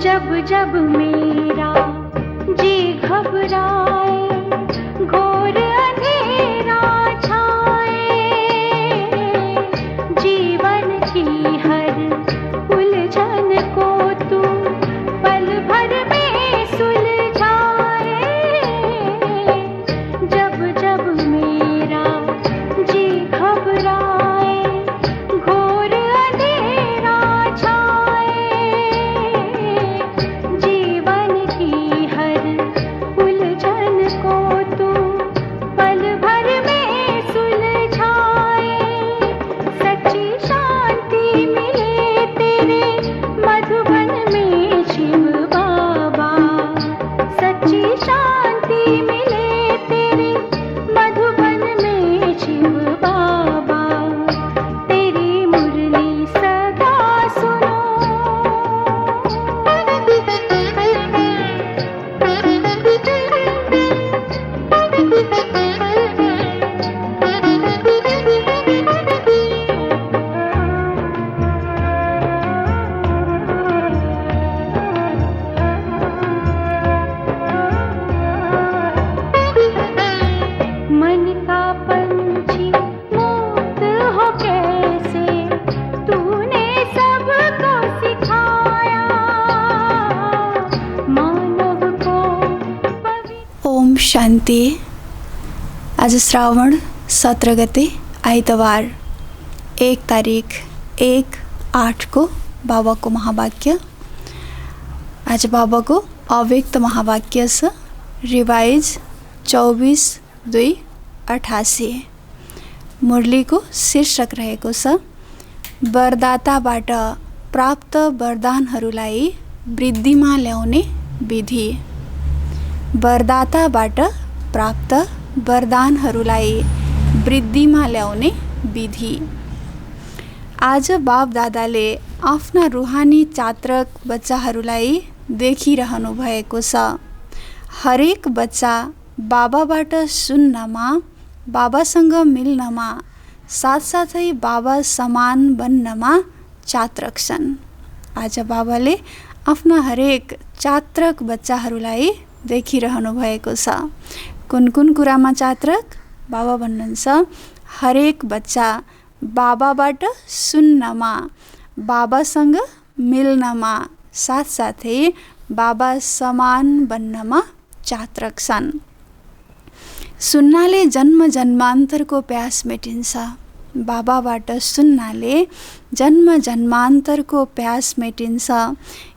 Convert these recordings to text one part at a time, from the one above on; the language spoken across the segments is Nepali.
जब जब मेरा जी घबराए, घोर अंधेरा छाए, जीवन की हर उलझन को तू पल भर में सुलझाए। जब जब मेरा जी घबराए, घोर अंधेरा छाए, जीवन की हर उलझन को तू पल भर में सुलझाए। सच्ची शांति मिले तेरे मधुबन में शिव बाबा, सच्ची शांति मिले तेरे मधुबन में शिव बाबा, तेरी मुरली सदा सुनो। मन का पंछी मुक्त हो कैसे, तूने सबको सिखाया, मानव को पवित्र। ओम शान्ति। आज श्रावण 17 गते आइतबार 1 तारिक 1/8 को बाबाको महावाक्य। आज बाबाको अव्यक्त महावाक्य छ, रिवाइज 24/2/88। मुरलीको शीर्षक रहेको छ, वरदाताबाट प्राप्त वरदानहरूलाई वृद्धिमा ल्याउने विधि। वरदाताबाट प्राप्त वरदानहरूलाई वृद्धिमा ल्याउने विधि। आज बाप दादाले आफ्ना रुहानी चात्रक बच्चाहरूलाई देखिरहनु भएको छ। हरेक बच्चा बाबाबाट सुन्नमा, बाबासँग मिल्नमा, साथसाथै बाबा समान बन्नमा चात्रक छन्। आज बाबाले आफ्ना हरेक चात्रक बच्चाहरूलाई देखिरहनु भएको छ। कुन कुन कुरामा चात्रक? बाबा भन्नुहुन्छ, हरेक बच्चा बाबाबाट सुन्नमा, बाबासँग मिल्नमा, साथसाथै बाबा समान बन्नमा चात्रक छन्। सुन्नाले जन्म जन्मान्तरको प्यास मेटिन्छ। बाबाबाट सुन्नाले जन्म जन्मान्तरको प्यास मेटिन्छ।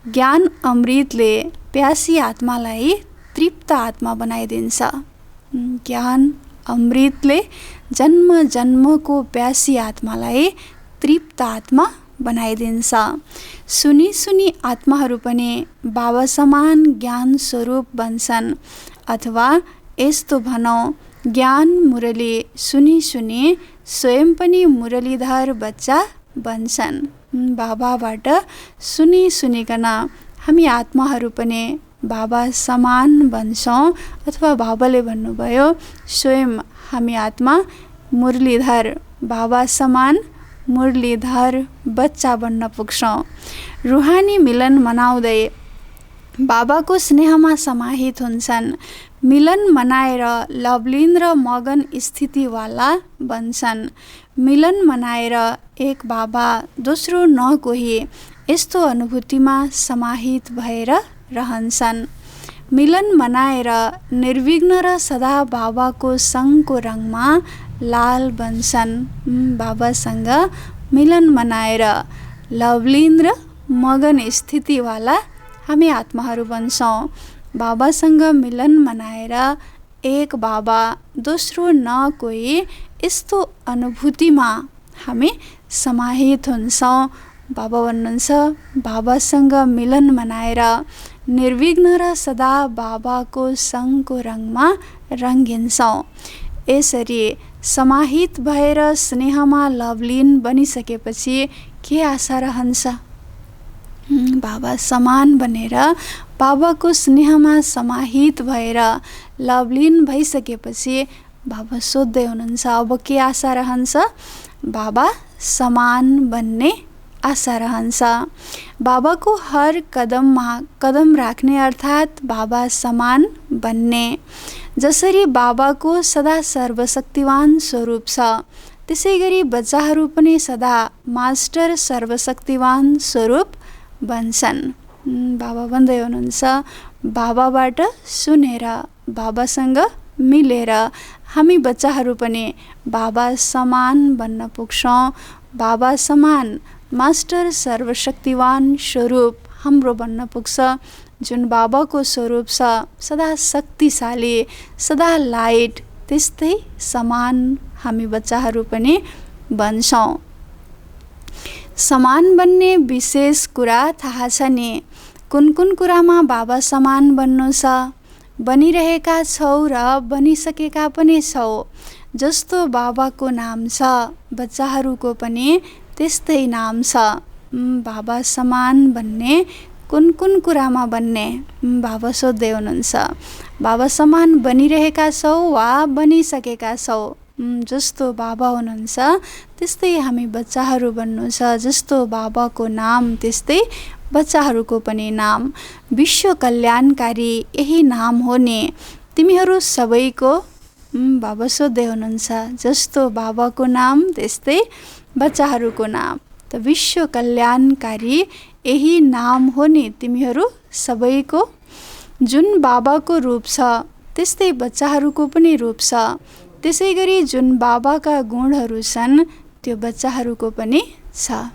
ज्ञान अमृतले प्यासी आत्मालाई तृप्त आत्मा बनाइदिन्छ। ज्ञान अमृतले जन्म जन्मको प्यासी आत्मालाई तृप्त आत्मा बनाइदिन्छ। सुनी सुनी आत्माहरू पनि बाबा समान ज्ञान स्वरूप बन्छन्, अथवा यस्तो भनौँ, ज्ञान मुरली सुनी सुनी स्वयं पनि मुरलीधर बच्चा बन्छन्। बाबाबाट सुनी सुनिकन हामी आत्माहरू पनि बाबा समान बन्छौँ अथवा बाबाले भन्नुभयो स्वयं हामी आत्मा मुरलीधर बाबा समान मुरलीधर बच्चा बन्न पुग्छौँ। रुहानी मिलन मनाउँदै बाबाको स्नेहमा समाहित हुन्छन्। मिलन मनाएर लवलीन र मगन स्थितिवाला बन्छन्। मिलन मनाएर एक बाबा दोस्रो न कोही यस्तो अनुभूतिमा समाहित भएर रहन्छन्। मिलन मनाएर निर्विघ्न र सदा बाबाको सङ्घको रङमा लाल बन्छन्। बाबासँग मिलन मनाएर लवलीन र मगन स्थितिवाला हामी आत्माहरू बन्छौँ। बाबासँग मिलन मनाएर एक बाबा दोस्रो न कोही यस्तो अनुभूतिमा हामी समाहित हुन्छौँ। बाबा भन्नुहुन्छ बाबासँग मिलन मनाएर निर्विघ्न र सदा बाबाको सङ्घको रङमा रङ्गिन्छौँ। यसरी समाहित भएर स्नेहमा लवलीन बनिसकेपछि के आशा रहन्छ? बाबा समान बनेर बाबाको स्नेहमा समाहित भएर लवलीन भइसकेपछि बाबा सोध्दै हुनुहुन्छ अब के आशा रहन्छ? बाबा समान बन्ने आशा रहन्छ। बाबाको हर कदममा कदम राख्ने अर्थात् बाबा समान बन्ने। जसरी बाबाको सदा सर्वशक्तिवान स्वरूप छ त्यसै गरी बच्चाहरू पनि सदा मास्टर सर्वशक्तिवान स्वरूप बन्छन्। बाबा भन्दै हुनुहुन्छ बाबाबाट सुनेर बाबासँग मिलेर हामी बच्चाहरू पनि बाबा समान बन्न पुग्छौँ। बाबा समान मास्टर सर्वशक्तिवान स्वरूप हाम्रो बन्न पुग्छ। जुन बाबाको स्वरूप छ सदा शक्तिशाली सदा लाइट त्यस्तै समान हामी बच्चाहरू पनि बन्छौँ। समान बन्ने विशेष कुरा थाहा छ नि? कुन कुन कुरामा बाबा समान बन्नु छ? बनिरहेका छौ र बनिसकेका पनि छौ। जस्तो बाबाको नाम छ बच्चाहरूको पनि त्यस्तै नाम छ। बाबा समान बन्ने कुन कुन कुरामा बन्ने? बाबा सोध्दै हुनुहुन्छ। बाबा समान बनिरहेका छौ वा बनिसकेका छौ? जस्तो बाबा हुनुहुन्छ त्यस्तै हामी बच्चाहरू बन्नु छ। जस्तो बाबाको नाम त्यस्तै बच्चाहरूको पनि नाम। विश्व कल्याणकारी यही नाम हो नि। तिमीहरू सबैको बाबा सोध्दै हुनुहुन्छ। जस्तो बाबाको नाम त्यस्तै बच्चाहरूको नाम। त विश्व कल्याणकारी यही नाम हो नि तिमीहरू सबैको। जुन बाबाको रूप छ त्यस्तै बच्चाहरूको पनि रूप छ। त्यसै गरी जुन बाबाका गुणहरू छन् त्यो बच्चाहरूको पनि छ।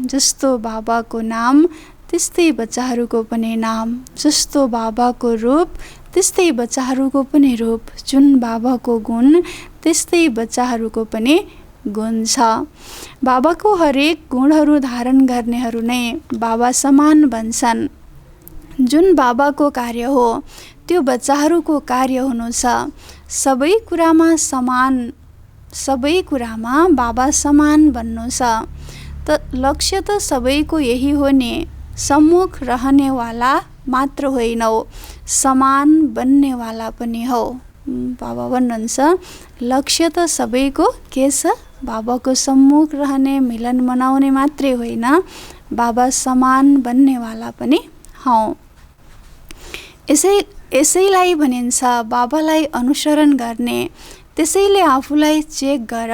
जस्तो बाबाको नाम त्यस्तै बच्चाहरूको पनि नाम। जस्तो बाबाको रूप त्यस्तै बच्चाहरूको पनि रूप। जुन बाबाको गुण त्यस्तै बच्चाहरूको पनि गुण छ। बाबाको हरेक गुणहरू धारण गर्नेहरू नै बाबा समान बन्छन्। जुन बाबाको कार्य हो त्यो बच्चाहरूको कार्य हुनु छ। सबै कुरामा समान सबै कुरामा बाबा समान बन्नु छ। त लक्ष्य त सबैको यही हो नि। सम्मुख रहनेवाला मात्र होइनौ समान बन्नेवाला पनि हौ। बाबा भन्नुहुन्छ लक्ष्य त सबैको के छ? बाबाको सम्मुख रहने मिलन मनाउने मात्रै होइन बाबा समान बन्नेवाला पनि हौ। यसैलाई भनिन्छ बाबालाई अनुसरण गर्ने। त्यसैले आफूलाई चेक गर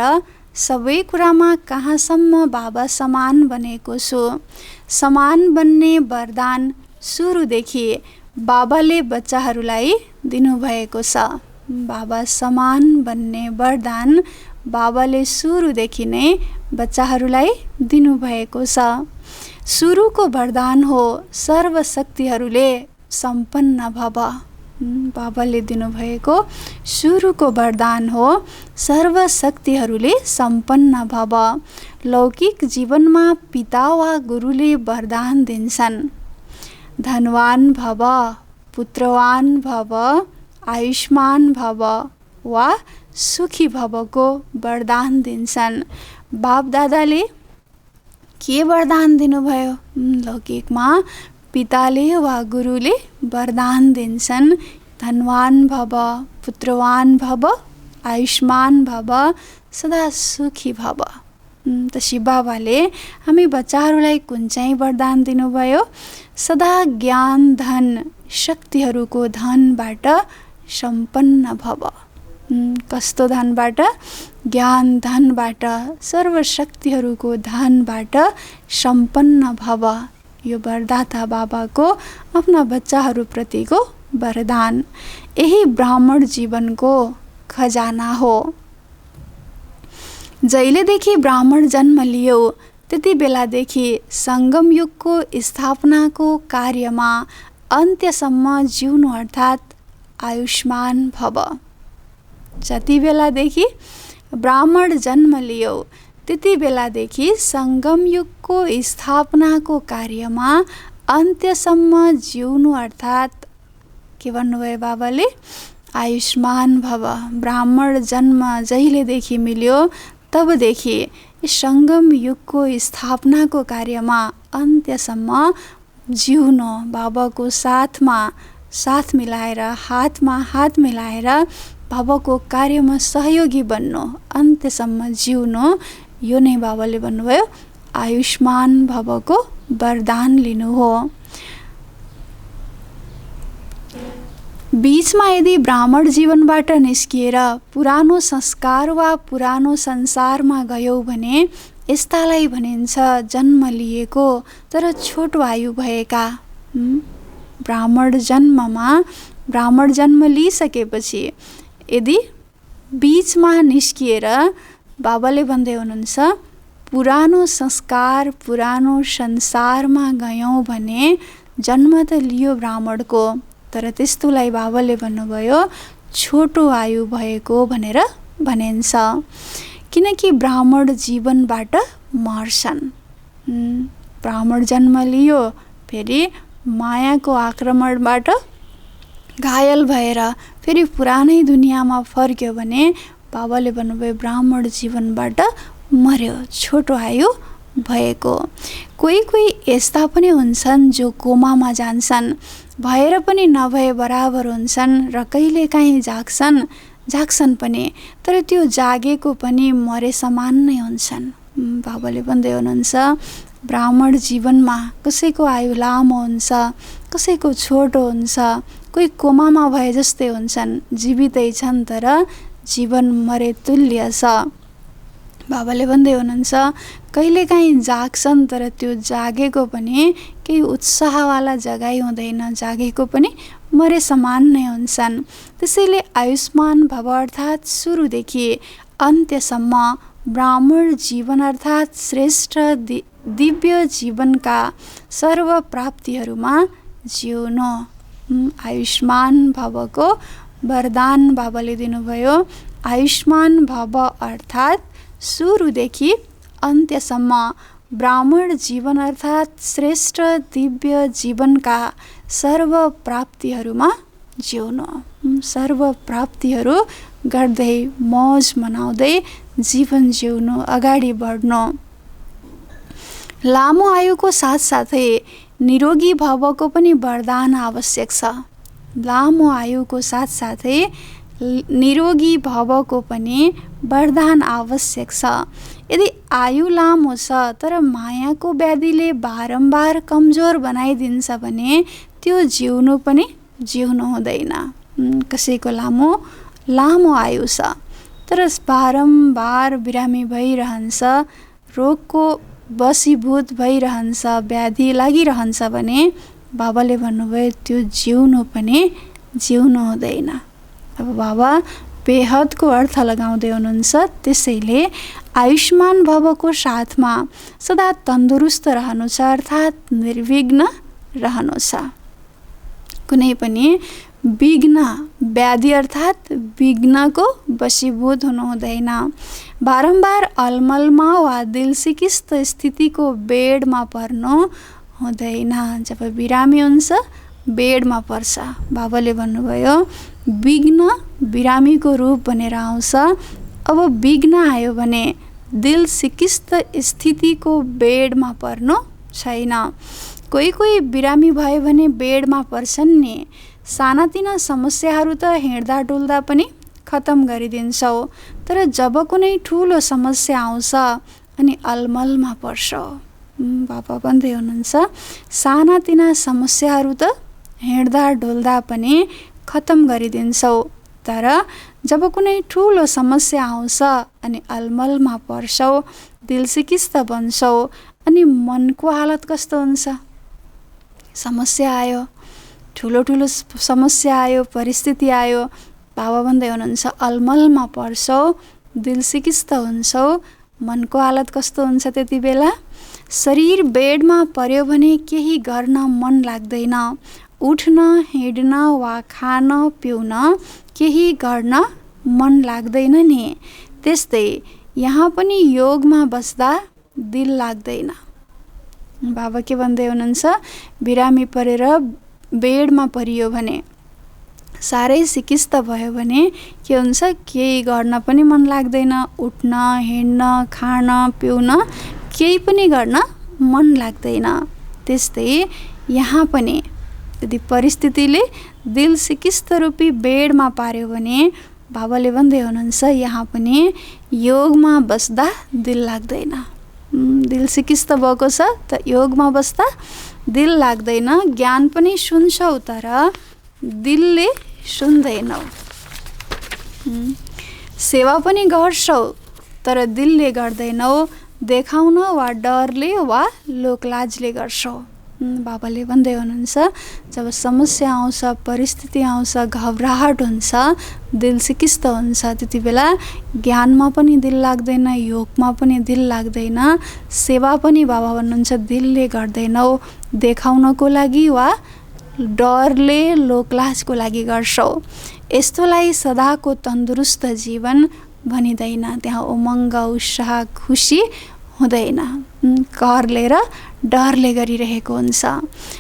सबै कुरामा कहाँसम्म बाबा समान बनेको छु। समान बन्ने वरदान सुरुदेखि बाबाले बच्चाहरूलाई दिनुभएको छ। बाबा समान बन्ने वरदान बाबाले सुरुदेखि नै बच्चाहरूलाई दिनुभएको छ। सुरुको वरदान हो सर्वशक्तिहरूले सम्पन्न भव। बाबाले दिनुभएको सुरुको वरदान हो सर्वशक्तिहरूले सम्पन्न भव। लौकिक जीवनमा पिता वा गुरुले वरदान दिन्छन्। धनवान भव, पुत्रवान भव, आयुष्मान भव वा सुखी भवको वरदान दिन्छन्। बाप दादाले के वरदान दिनुभयो? लौकिकमा पिताले वा गुरुले वरदान दिन्छन्, धनवान भव, पुत्रवान भव, आयुष्मान भव, सदा सुखी भव। त शिव बाबाले हामी बच्चाहरूलाई कुन चाहिँ वरदान दिनुभयो? सदा ज्ञान धन शक्तिहरूको धनबाट सम्पन्न भव। कस्तो धनबाट? ज्ञान धनबाट, सर्वशक्तिहरूको धनबाट सम्पन्न भव। यो वरदाता बाबाको आफ्ना बच्चाहरूप्रतिको वरदान। यही ब्राह्मण जीवनको खजाना हो। जहिलेदेखि ब्राह्मण जन्म लियो त्यति बेलादेखि सङ्गम युगको स्थापनाको कार्यमा अन्त्यसम्म जिउनु अर्थात् आयुष्मान भव। जति बेलादेखि ब्राह्मण जन्म लियो त्यति बेलादेखि सङ्गम युगको स्थापनाको कार्यमा अन्त्यसम्म जिउनु अर्थात् के भन्नुभयो बाबाले? आयुष्मान भव। ब्राह्मण जन्म जहिलेदेखि मिल्यो तबदेखि सङ्गम युगको स्थापनाको कार्यमा अन्त्यसम्म जिउनु, बाबाको साथमा साथ मिलाएर, हातमा हात मिलाएर बाबाको कार्यमा सहयोगी बन्नु, अन्त्यसम्म जिउनु, यो नै बाबाले भन्नुभयो आयुष्मान भवको वरदान लिनु हो। बीचमा यदि ब्राह्मण जीवनबाट निस्किएर पुरानो संस्कार वा पुरानो संसारमा गयौँ भने यस्तालाई भनिन्छ जन्म लिएको तर छोटो आयु भएका। ब्राह्मण जन्म लिइसकेपछि यदि बीचमा निस्किएर बाबाले भन्दै हुनुहुन्छ पुरानो संस्कार पुरानो संसारमा गयौँ भने जन्म त लियो ब्राह्मणको, तर त्यस्तोलाई बाबाले भन्नुभयो छोटो आयु भएको भनेर भनिन्छ। किनकि ब्राह्मण जीवनबाट मर्छन्। ब्राह्मण जन्म लियो, फेरि मायाको आक्रमणबाट घायल भएर फेरि पुरानै दुनियाँमा फर्क्यो भने बाबाले भन्नुभयो ब्राह्मण जीवनबाट मर्यो, छोटो आयु भएको। कोही कोही यस्ता पनि हुन्छन् जो कोमामा जान्छन्, भएर पनि नभए बराबर हुन्छन् र कहिलेकाहीँ जाग्छन् पनि, तर त्यो जागेको पनि मरे समान नै हुन्छन्। बाबाले भन्दै हुनुहुन्छ ब्राह्मण जीवनमा कसैको आयु लामो हुन्छ, कसैको छोटो हुन्छ, कोही कोमामा भए जस्तै हुन्छन्, जीवितै छन् तर जीवन मरे तुल्य छ। बाबाले भन्दै हुनुहुन्छ कहिलेकाहीँ जाग्छन् तर त्यो जागेको पनि केही उत्साहवाला जगाइ हुँदैन, जागेको पनि मरे समान नै हुन्छन्। त्यसैले आयुष्मान भव अर्थात् सुरुदेखि अन्त्यसम्म ब्राह्मण जीवन अर्थात् श्रेष्ठ दिव्य जीवनका सर्व प्राप्तिहरूमा जिउनु। आयुष्मान भवको वरदान बाबाले दिनुभयो। आयुष्मान भव अर्थात् सुरुदेखि अन्त्यसम्म ब्राह्मण जीवन अर्थात् श्रेष्ठ दिव्य जीवनका सर्व प्राप्तिहरूमा जिउनु। सर्व प्राप्तिहरू गर्दै मौज मनाउँदै जीवन जिउनु, अगाडि बढ्नु। लामो आयुको साथसाथै निरोगी भवको पनि वरदान आवश्यक छ। लामो आयुको साथसाथै निरोगी भवको पनि वरदान आवश्यक छ। यदि आयु लामो छ तर मायाको व्याधिले बारम्बार कमजोर बनाइदिन्छ भने त्यो जिउनु हुँदैन। कसैको लामो आयु छ तर बारम्बार बिरामी भइरहन्छ, रोगको वशीभूत भइरहन्छ, व्याधि लागिरहन्छ भने बाबाले भन्नुभयो त्यो जिउनु हुँदैन। अब बाबा बेहदको अर्थ लगाउँदै हुनुहुन्छ। त्यसैले आयुष्मान भवको साथमा सदा तन्दुरुस्त रहनु छ अर्थात् निर्विघ्न रहनु छ। कुनै पनि विघ्न व्याधि अर्थात् विघ्नको वशीभूत हुनु हुँदैन। बारम्बार अलमलमा वा दिल सिकिस्त स्थितिको बेडमा पर्नु हुँदैन। जब बिरामी हुन्छ बेडमा पर्छ। बाबाले भन्नुभयो विघ्न बिरामीको रूप बनेर आउँछ। अब विघ्न आयो भने दिल सिकिस्त स्थितिको बेडमा पर्नु छैन। कोही कोही बिरामी भयो भने बेडमा पर्छन् नि, सानातिना समस्याहरू त हिँड्दा डुल्दा पनि खतम गरिदिन्छौ, तर जब कुनै ठुलो समस्या आउँछ अनि अलमलमा पर्छौ। बाबा भन्दै हुनुहुन्छ सानातिना समस्याहरू त हिँड्दा डुल्दा पनि खतम गरिदिन्छौ, तर जब कुनै ठुलो समस्या आउँछ अनि अलमलमा पर्छौ, दिल सिकिस्त बन्छौ अनि मनको हालत कस्तो हुन्छ? समस्या आयो, ठुलो ठुलो समस्या आयो, परिस्थिति आयो, बाबा भन्दै हुनुहुन्छ अलमलमा पर्छौ, दिल सिकिस्त हुन्छौ, मनको हालत कस्तो हुन्छ त्यति बेला? शरीर बेडमा पर्यो भने केही गर्न मन लाग्दैन, उठ्न हिँड्न वा खान पिउन केही गर्न मन लाग्दैन नि। त्यस्तै यहाँ पनि योगमा बस्दा दिल लाग्दैन। बाबा के भन्दै हुनुहुन्छ, बिरामी परेर बेडमा परियो भने, साह्रै सिकिस्त भयो भने के हुन्छ? केही गर्न पनि मन लाग्दैन, उठ्न हिँड्न खान पिउन केही पनि गर्न मन लाग्दैन। त्यस्तै यहाँ पनि यदि परिस्थितिले दिल सिकिस्त रूपी बेडमा पार्यो भने बाबाले भन्दै हुनुहुन्छ यहाँ पनि योगमा बस्दा दिल लाग्दैन। दिल सिकिस्त भएको छ त योगमा बस्दा दिल लाग्दैन, ज्ञान पनि सुन्छौ तर दिलले सुन्दैनौ, सेवा पनि गर्छौ तर दिलले गर्दैनौ, देखाउन वा डरले वा लोकलाजले गर्छौ। बाबाले भन्दै हुनुहुन्छ जब समस्या आउँछ, परिस्थिति आउँछ, घबराहट हुन्छ, दिल सिकिस्त हुन्छ, त्यति बेला ज्ञानमा पनि दिल लाग्दैन, योगमा पनि दिल लाग्दैन, सेवा पनि बाबा भन्नुहुन्छ दिलले गर्दैनौ, देखाउनको लागि वा डरले लोकलाजको लागि गर्छौ। यस्तोलाई सदाको तन्दुरुस्त जीवन भनिँदैन, त्यहाँ उमङ्ग उत्साह खुसी हुँदैन, करले र डरले गरिरहेको हुन्छ।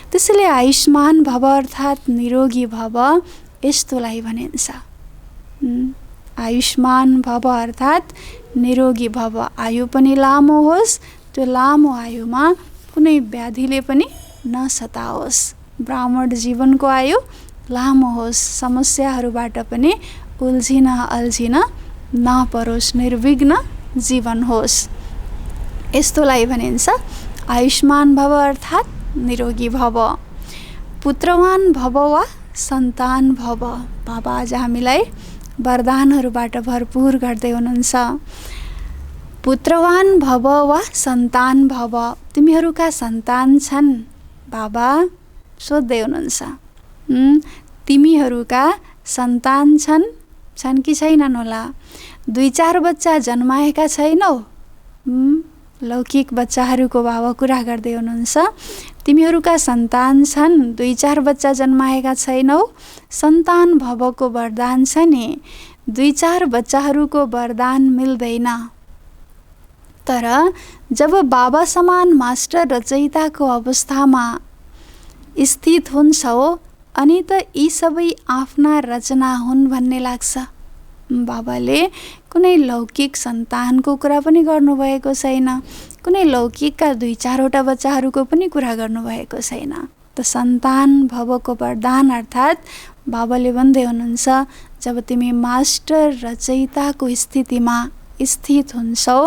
त्यसैले आयुष्मान भव अर्थात् निरोगी भव यस्तोलाई भनिन्छ। आयुष्मान भव अर्थात् निरोगी भव, आयु पनि लामो होस्, त्यो लामो आयुमा कुनै व्याधिले पनि नसताओस्, ब्राह्मण जीवनको आयु लामो होस्, समस्याहरूबाट पनि उल्झिन अल्झिन नपरोस्, निर्विघ्न जीवन होस्, यस्तोलाई भनिन्छ आयुष्मान भव अर्थात् निरोगी भव। पुत्रवान भव वा सन्तान भव, बाबा आज हामीलाई वरदानहरूबाट भरपुर गर्दै हुनुहुन्छ। पुत्रवान भव वा सन्तान भव, तिमीहरूका सन्तान छन्? बाबा सोध्दै हुनुहुन्छ तिमीहरूका सन्तान छन् कि छैनन् होला? 2-4 बच्चा जन्माएका छैनौ? लौकिक बच्चाहरूको बाबा कुरा गर्दै हुनुहुन्छ, तिमीहरूका सन्तान छन्, 2-4 बच्चा जन्माएका छैनौ? सन्तान भवको वरदान छ नि, 2-4 बच्चाहरूको वरदान मिल्दैन, तर जब बाबा समान मास्टर रचयिताको अवस्थामा स्थित हुन्छौ अनि त यी सबै आफ्ना रचना हुन् भन्ने लाग्छ। बाबाले कुनै लौकिक सन्तानको कुरा पनि गर्नुभएको छैन, कुनै लौकिकका 2-4 वटा बच्चाहरूको पनि कुरा गर्नुभएको छैन। त सन्तान भवको वरदान अर्थात् बाबाले भन्दै हुनुहुन्छ जब तिमी मास्टर रचयिताको स्थितिमा स्थित हुन्छौ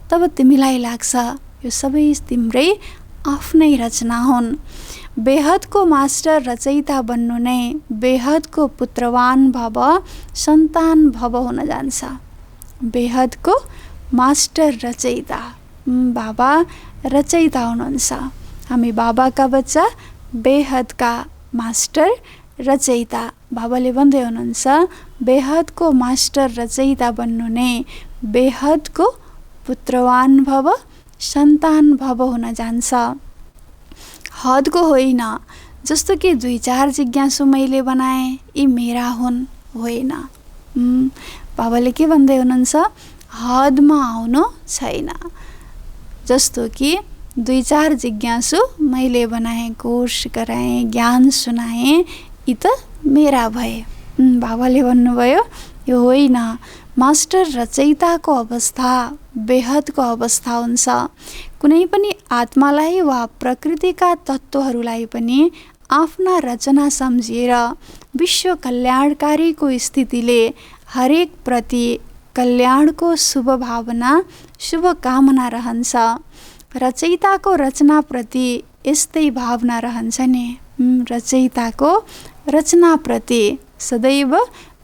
तब तिमीलाई लाग्छ यो सबै तिम्रै आफ्नै रचना हुन्। बेहदको मास्टर रचयिता बन्नु नै बेहदको पुत्रवान भव सन्तान भव हुन जान्छ। बेहदको मास्टर रचयिता, बाबा रचयिता हुनुहुन्छ, हामी बाबाका बच्चा बेहदका मास्टर रचयिता। बाबाले भन्दै हुनुहुन्छ बेहदको मास्टर रचयिता बन्नु नै बेहदको पुत्रवान भव सन्तान भव हुन जान्छ। हदको होइन, जस्तो कि 2-4 जिज्ञासु मैले बनाएँ यी मेरा हुन्, होइन। बाबाले के भन्दै हुनुहुन्छ हदमा आउनु छैन। जस्तो कि 2-4 जिज्ञासु मैले बनाएँ, कोर्स गराएँ, ज्ञान सुनाएँ, यी त मेरा भए। बाबाले भन्नुभयो यो होइन, मास्टर रचयिताको अवस्था बेहदको अवस्था हुन्छ। कुनै पनि आत्मालाई वा प्रकृतिका तत्त्वहरूलाई पनि आफ्ना रचना सम्झिएर विश्व कल्याणकारीको स्थितिले हरेक प्रति कल्याणको शुभ भावना शुभकामना रहन्छ। रचयिताको रचनाप्रति यस्तै भावना रहन्छ नि। रचयिताको रचनाप्रति सदैव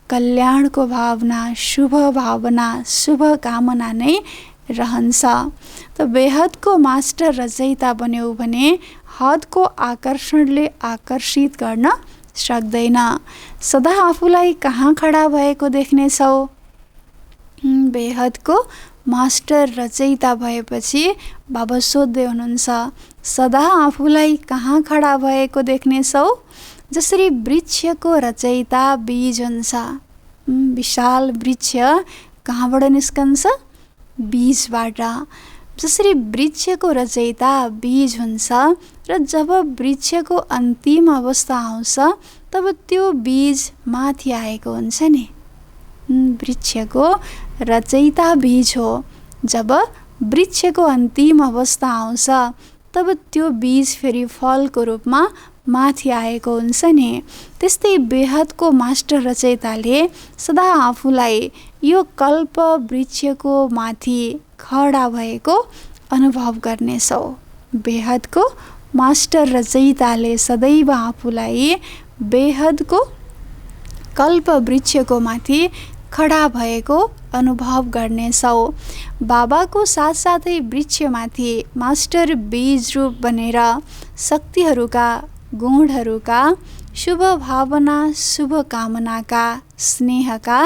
कल्याणको भावना, शुभ भावना, शुभकामना नै रहन्छ। त बेहदको मास्टर रचयिता बन्यौ भने हदको आकर्षणले आकर्षित गर्न सक्दैन। सदा आफूलाई कहाँ खडा भएको देख्नेछौ? बेहदको मास्टर रचयिता भएपछि बाबा सोध्दै हुनुहुन्छ, सदा आफूलाई कहाँ खडा भएको देख्नेछौ? जसरी वृक्षको रचयिता बीज हुन्छ। विशाल वृक्ष कहाँबाट निस्कन्छ? बीजबाट। जसरी वृक्षको रचयिता बीज हुन्छ र जब वृक्षको अन्तिम अवस्था आउँछ तब त्यो बीज माथि आएको हुन्छ नि। वृक्षको रचयिता बीज हो। जब वृक्षको अन्तिम अवस्था आउँछ तब त्यो बीज फेरि फलको रूपमा माथि आएको हुन्छ नि। त्यस्तै बेहदको मास्टर रचयिताले सदा आफूलाई यो कल्प वृक्षको माथि खडा भएको अनुभव गर्नेछौ। बेहदको मास्टर रचयिताले सदैव आफूलाई बेहदको कल्प वृक्षको माथि खडा भएको अनुभव गर्नेछौ। बाबाको साथसाथै वृक्षमाथि मास्टर बीज रूप बनेर शक्तिहरूका, गुणहरूका, शुभ भावना, शुभकामनाका, स्नेहका,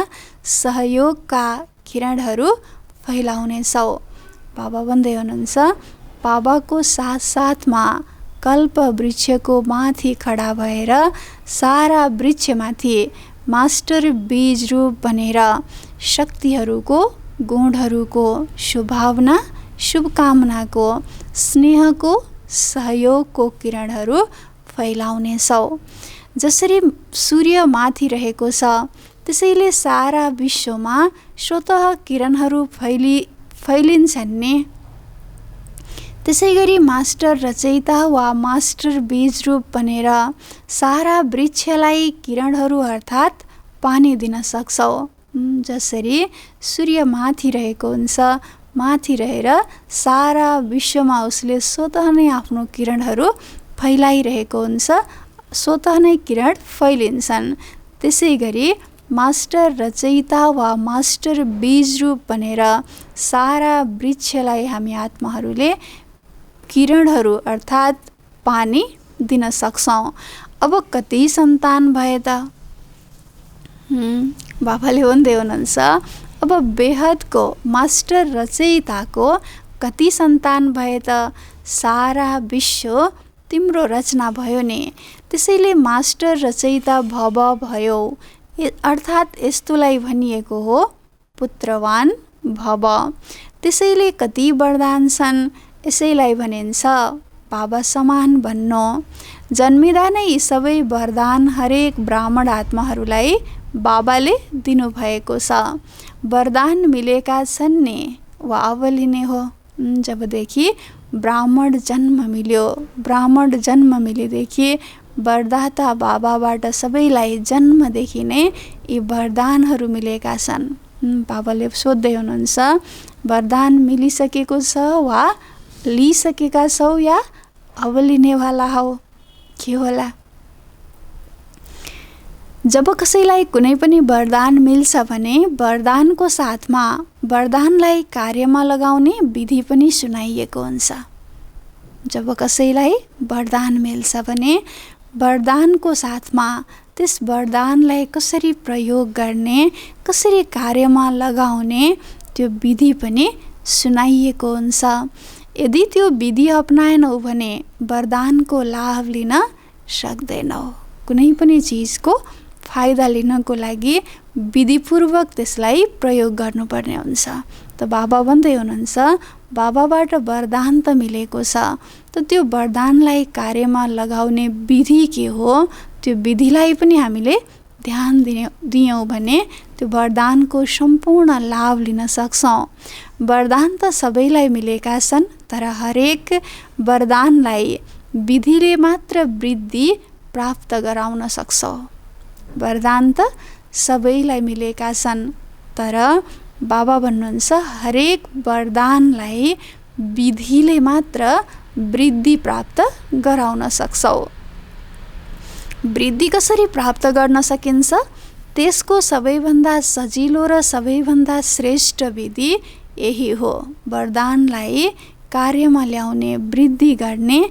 सहयोगका किरणहरू फैलाउनेछौ। बाबा भन्दै हुनुहुन्छ, बाबाको साथसाथमा कल्प वृक्षको माथि खडा भएर सारा वृक्षमाथि मास्टर बीज रूप बनेर शक्तिहरूको, गुणहरूको, शुभभावना, शुभकामनाको, स्नेहको, सहयोगको किरणहरू फैलाउनेछौ। जसरी सूर्य माथि रहेको छ त्यसैले सारा विश्वमा स्वतः किरणहरू फैलिन्छन् नि। त्यसै गरी मास्टर रचयिता वा मास्टर बीज रूप बनेर सारा वृक्षलाई किरणहरू अर्थात् पानी दिन सक्छौ। जसरी सूर्य माथि रहेको हुन्छ, माथि रहेर सारा विश्वमा उसले स्वतः नै आफ्नो किरणहरू फैलाइरहेको हुन्छ, स्वतः नै किरण फैलिन्छन्। त्यसै गरी मास्टर रचयिता वा मास्टर बीज रूप बनेर सारा वृक्षलाई हामी आत्माहरूले किरणहरू अर्थात् पानी दिन सक्छौँ। अब कति सन्तान भए त? बाबाले भन्दै हुनुहुन्छ, अब बेहदको मास्टर रचयिताको कति सन्तान भए त? सारा विश्व तिम्रो रचना भयो नि। त्यसैले मास्टर रचयिता भव भयो, अर्थात् यस्तोलाई भनिएको हो पुत्रवान भव। त्यसैले कति वरदान छन्, यसैलाई भनिन्छ बाबा समान बन्नु। जन्मिँदा नै यी सबै वरदान हरेक ब्राह्मण आत्माहरूलाई बाबाले दिनुभएको छ। वरदान मिलेका छन् नि वा अवली नै हो। जबदेखि ब्राह्मण जन्म मिल्यो, ब्राह्मण जन्म मिलेदेखि वरदाता बाबाबाट सबैलाई जन्मदेखि नै यी वरदानहरू मिलेका छन्। बाबाले सोध्दै हुनुहुन्छ, वरदान मिलिसकेको छ वा लिइसकेका छौ या अब लिनेवाला हौ? के होला? जब कसैलाई कुनै पनि वरदान मिल्छ भने वरदानको साथमा वरदानलाई कार्यमा लगाउने विधि पनि सुनाइएको हुन्छ। जब कसैलाई वरदान मिल्छ भने वरदानको साथमा त्यस वरदानलाई कसरी प्रयोग गर्ने, कसरी कार्यमा लगाउने त्यो विधि पनि सुनाइएको हुन्छ। यदि त्यो विधि अपनाएनौ भने वरदानको लाभ लिन सक्दैनौ। कुनै पनि चिजको फाइदा लिनको लागि विधिपूर्वक त्यसलाई प्रयोग गर्नुपर्ने हुन्छ। त बाबा भन्दै हुनुहुन्छ, बाबाबाट वरदान त मिलेको छ, त त्यो वरदानलाई कार्यमा लगाउने विधि के हो, त्यो विधिलाई पनि हामीले ध्यान दियौँ भने त्यो वरदानको सम्पूर्ण लाभ लिन सक्छौँ। वरदान त सबैलाई मिलेका छन्, तर हरेक वरदानलाई विधिले मात्र वृद्धि प्राप्त गराउन सक्छौ। वरदान त सबैलाई मिलेका छन्, तर बाबा भन्नुहुन्छ हरेक वरदानलाई विधिले मात्र वृद्धि प्राप्त गराउन सक्छौ। वृद्धि कसरी प्राप्त गर्न सकिन्छ? त्यसको सबैभन्दा सजिलो र सबैभन्दा श्रेष्ठ विधि यही हो। वरदानलाई कार्यमा ल्याउने, वृद्धि गर्ने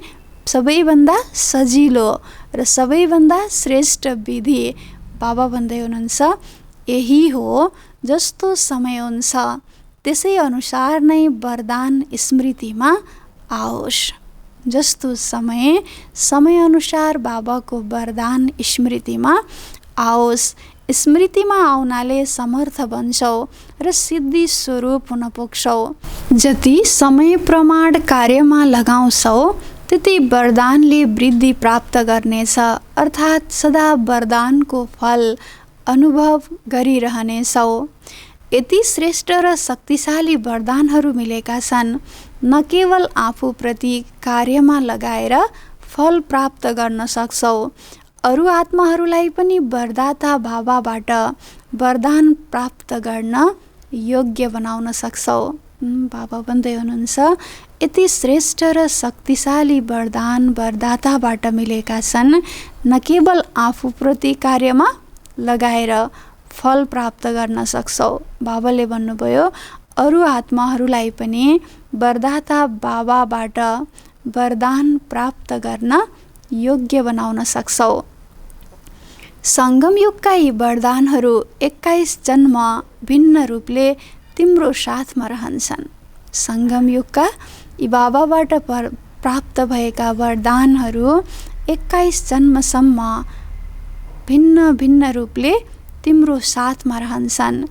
सबैभन्दा सजिलो र सबैभन्दा श्रेष्ठ विधि बाबा भन्दै हुनुहुन्छ यही हो। जस्तो समय हुन्छ त्यसै अनुसार नै वरदान स्मृतिमा आओस्। जस्तो समय अनुसार बाबाको वरदान स्मृतिमा आओस्। स्मृतिमा आउनाले समर्थ बन्छौ र सिद्धि स्वरूप हुन पुग्छौ। जति समय प्रमाण कार्यमा लगाउँछौ त्यति वरदानले वृद्धि प्राप्त गर्नेछ, अर्थात् सदा वरदानको फल अनुभव गरिरहनेछौ। यति श्रेष्ठ र शक्तिशाली वरदानहरू मिलेका छन्, न केवल आफूप्रति कार्यमा लगाएर फल प्राप्त गर्न सक्छौ, अरू आत्माहरूलाई पनि वरदाता बाबाबाट वरदान प्राप्त गर्न योग्य बनाउन सक्छौ। बाबा भन्दै हुनुहुन्छ यति श्रेष्ठ र शक्तिशाली वरदान वरदाताबाट मिलेका छन्, न केवल आफूप्रति कार्यमा लगाएर फल प्राप्त गर्न सक्छौ। बाबाले भन्नुभयो अरू आत्माहरूलाई पनि वरदाता बाबाबाट वरदान प्राप्त गर्न योग्य बनाउन सक्छौ। सङ्गम युगका यी वरदानहरू 21 जन्म भिन्न रूपले तिम्रो साथमा रहन्छन्। सङ्गम युगका यी बाबाबाट प्राप्त भएका वरदानहरू 21 जन्मसम्म भिन्न भिन्न रूपले तिम्रो साथमा रहन्छन्।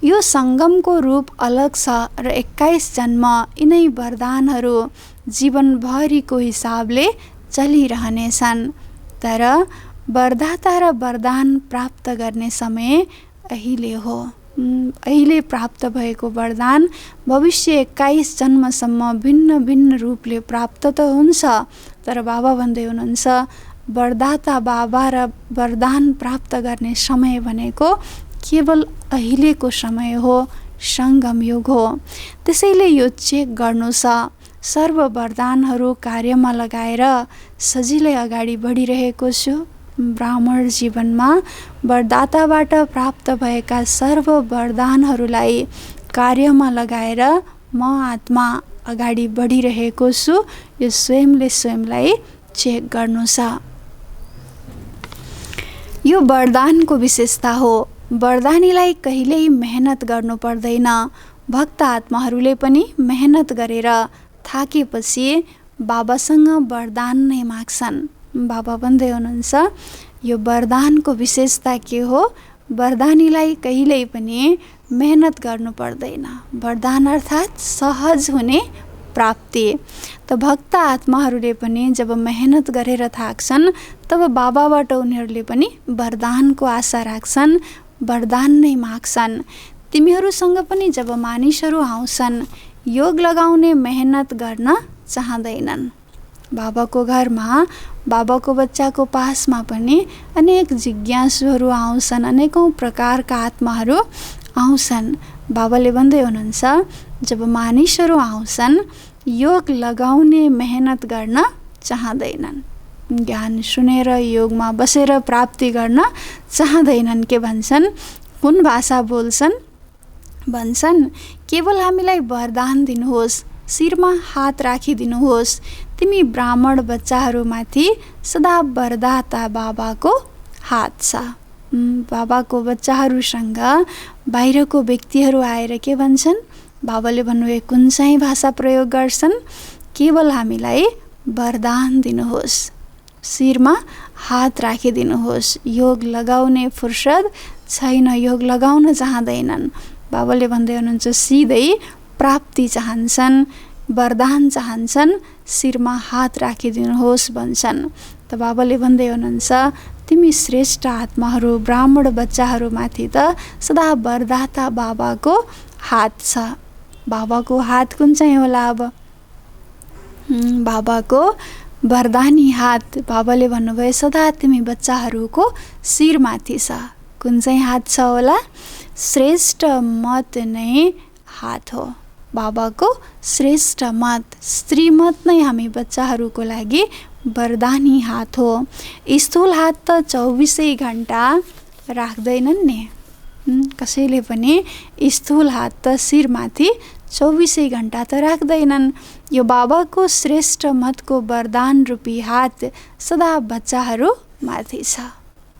यो सङ्गमको रूप अलग छ र 21 जन्म यिनै वरदानहरू जीवनभरिको हिसाबले चलिरहनेछन्। तर वरदाता र वरदान प्राप्त गर्ने समय अहिले हो। अहिले प्राप्त भएको वरदान भविष्य 21 जन्मसम्म भिन्न भिन्न रूपले प्राप्त त हुन्छ, तर बाबा भन्दै हुनुहुन्छ वरदाता बाबा र वरदान प्राप्त गर्ने समय भनेको केवल अहिलेको समय हो, सङ्गम युग हो। त्यसैले यो चेक गर्नु छ, सर्व वरदानहरू कार्यमा लगाएर सजिलै अगाडि बढिरहेको छु। ब्राह्मण जीवनमा वरदाताबाट प्राप्त भएका सर्व वरदानहरूलाई कार्यमा लगाएर म आत्मा अगाडि बढिरहेको छु। यो स्वयंले स्वयंलाई चेक गर्नु छ। यो वरदानको विशेषता हो। वरदानीलाई कहिल्यै मेहनत गर्नु पर्दैन। भक्त आत्माहरूले पनि मेहनत गरेर थाकेपछि बाबासँग वरदान नै माग्छन्। बाबा भन्दै हुनुहुन्छ यो वरदानको विशेषता के हो? वरदानीलाई कहिल्यै पनि मेहनत गर्नु पर्दैन। वरदान अर्थात् सहज हुने प्राप्ति। त भक्त आत्माहरूले पनि जब मेहनत गरेर थाक्छन् तब बाबाबाट उनीहरूले पनि वरदानको आशा राख्छन्, वरदान नै माग्छन्। तिमीहरूसँग पनि जब मानिसहरू आउँछन् योग लगाउने मेहनत गर्न चाहँदैनन्। बाबाको घरमा बाबाको बच्चाको पासमा पनि अनेक जिज्ञासुहरू आउँछन्, अनेकौँ प्रकारका आत्माहरू आउँछन्। बाबाले भन्दै हुनुहुन्छ जब मानिसहरू आउँछन् योग लगाउने मेहनत गर्न चाहँदैनन्, ज्ञान सुनेर योगमा बसेर प्राप्ति गर्न चाहँदैनन्। के भन्छन्? कुन भाषा बोल्छन्? भन्छन् केवल हामीलाई वरदान दिनुहोस्, शिरमा हात राखिदिनुहोस्। तिमी ब्राह्मण बच्चाहरूमाथि सदा वरदाता बाबाको हात छ। बाबाको बच्चाहरूसँग बाहिरको व्यक्तिहरू आएर के भन्छन्? बाबाले भन्नुभएको कुन चाहिँ भाषा प्रयोग गर्छन्? केवल हामीलाई वरदान दिनुहोस्, शिरमा हात राखिदिनुहोस्। योग लगाउने फुर्सद छैन, योग लगाउन चाहँदैनन्। बाबाले भन्दै हुनुहुन्छ सिधै प्राप्ति चाहन्छन्, वरदान चाहन्छन्, शिरमा हात राखिदिनुहोस् भन्छन्। त बाबाले भन्दै हुनुहुन्छ तिमी श्रेष्ठ आत्माहरू ब्राह्मण बच्चाहरूमाथि त सदा वरदाता बाबाको हात छ। बाबाको हात कुन चाहिँ होला? अब बाबाको वरदानी हात, बाबाले भन्नुभयो सदा तिमी बच्चाहरूको शिरमाथि छ। कुन चाहिँ हात छ होला? श्रेष्ठ मत नै हात हो। बाबाको श्रेष्ठ मत, श्रीमत नै हामी बच्चाहरूको लागि वरदानी हात हो। स्थूल हात त 24 घण्टा राख्दैनन् नि। कसैले पनि स्थूल हात त शिरमाथि 24 घण्टा त राख्दैनन्। यो बाबाको श्रेष्ठ मतको वरदान रूपी हात सदा बच्चाहरू माथि छ।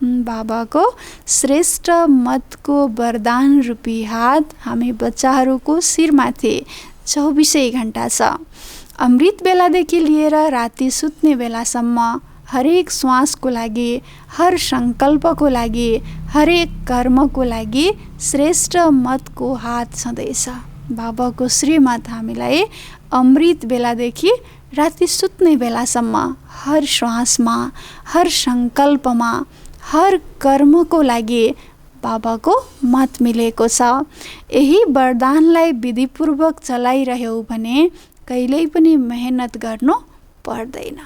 बाबाको श्रेष्ठ मतको वरदान रूपी हात हामी बच्चाहरूको शिरमाथि 24 घण्टा छ। अमृत बेलादेखि लिएर राति सुत्ने बेलासम्म हरेक श्वासको लागि, हर सङ्कल्पको लागि, हरेक कर्मको लागि श्रेष्ठ मतको हात छँदैछ। बाबाको श्रीमत हामीलाई अमृत बेलादेखि राति सुत्ने बेलासम्म हर श्वासमा, हर सङ्कल्पमा, हर कर्मको लागि बाबाको मत मिलेको छ। यही वरदानलाई विधिपूर्वक चलाइरह्यौँ भने कहिल्यै पनि मेहनत गर्नु पर्दैन।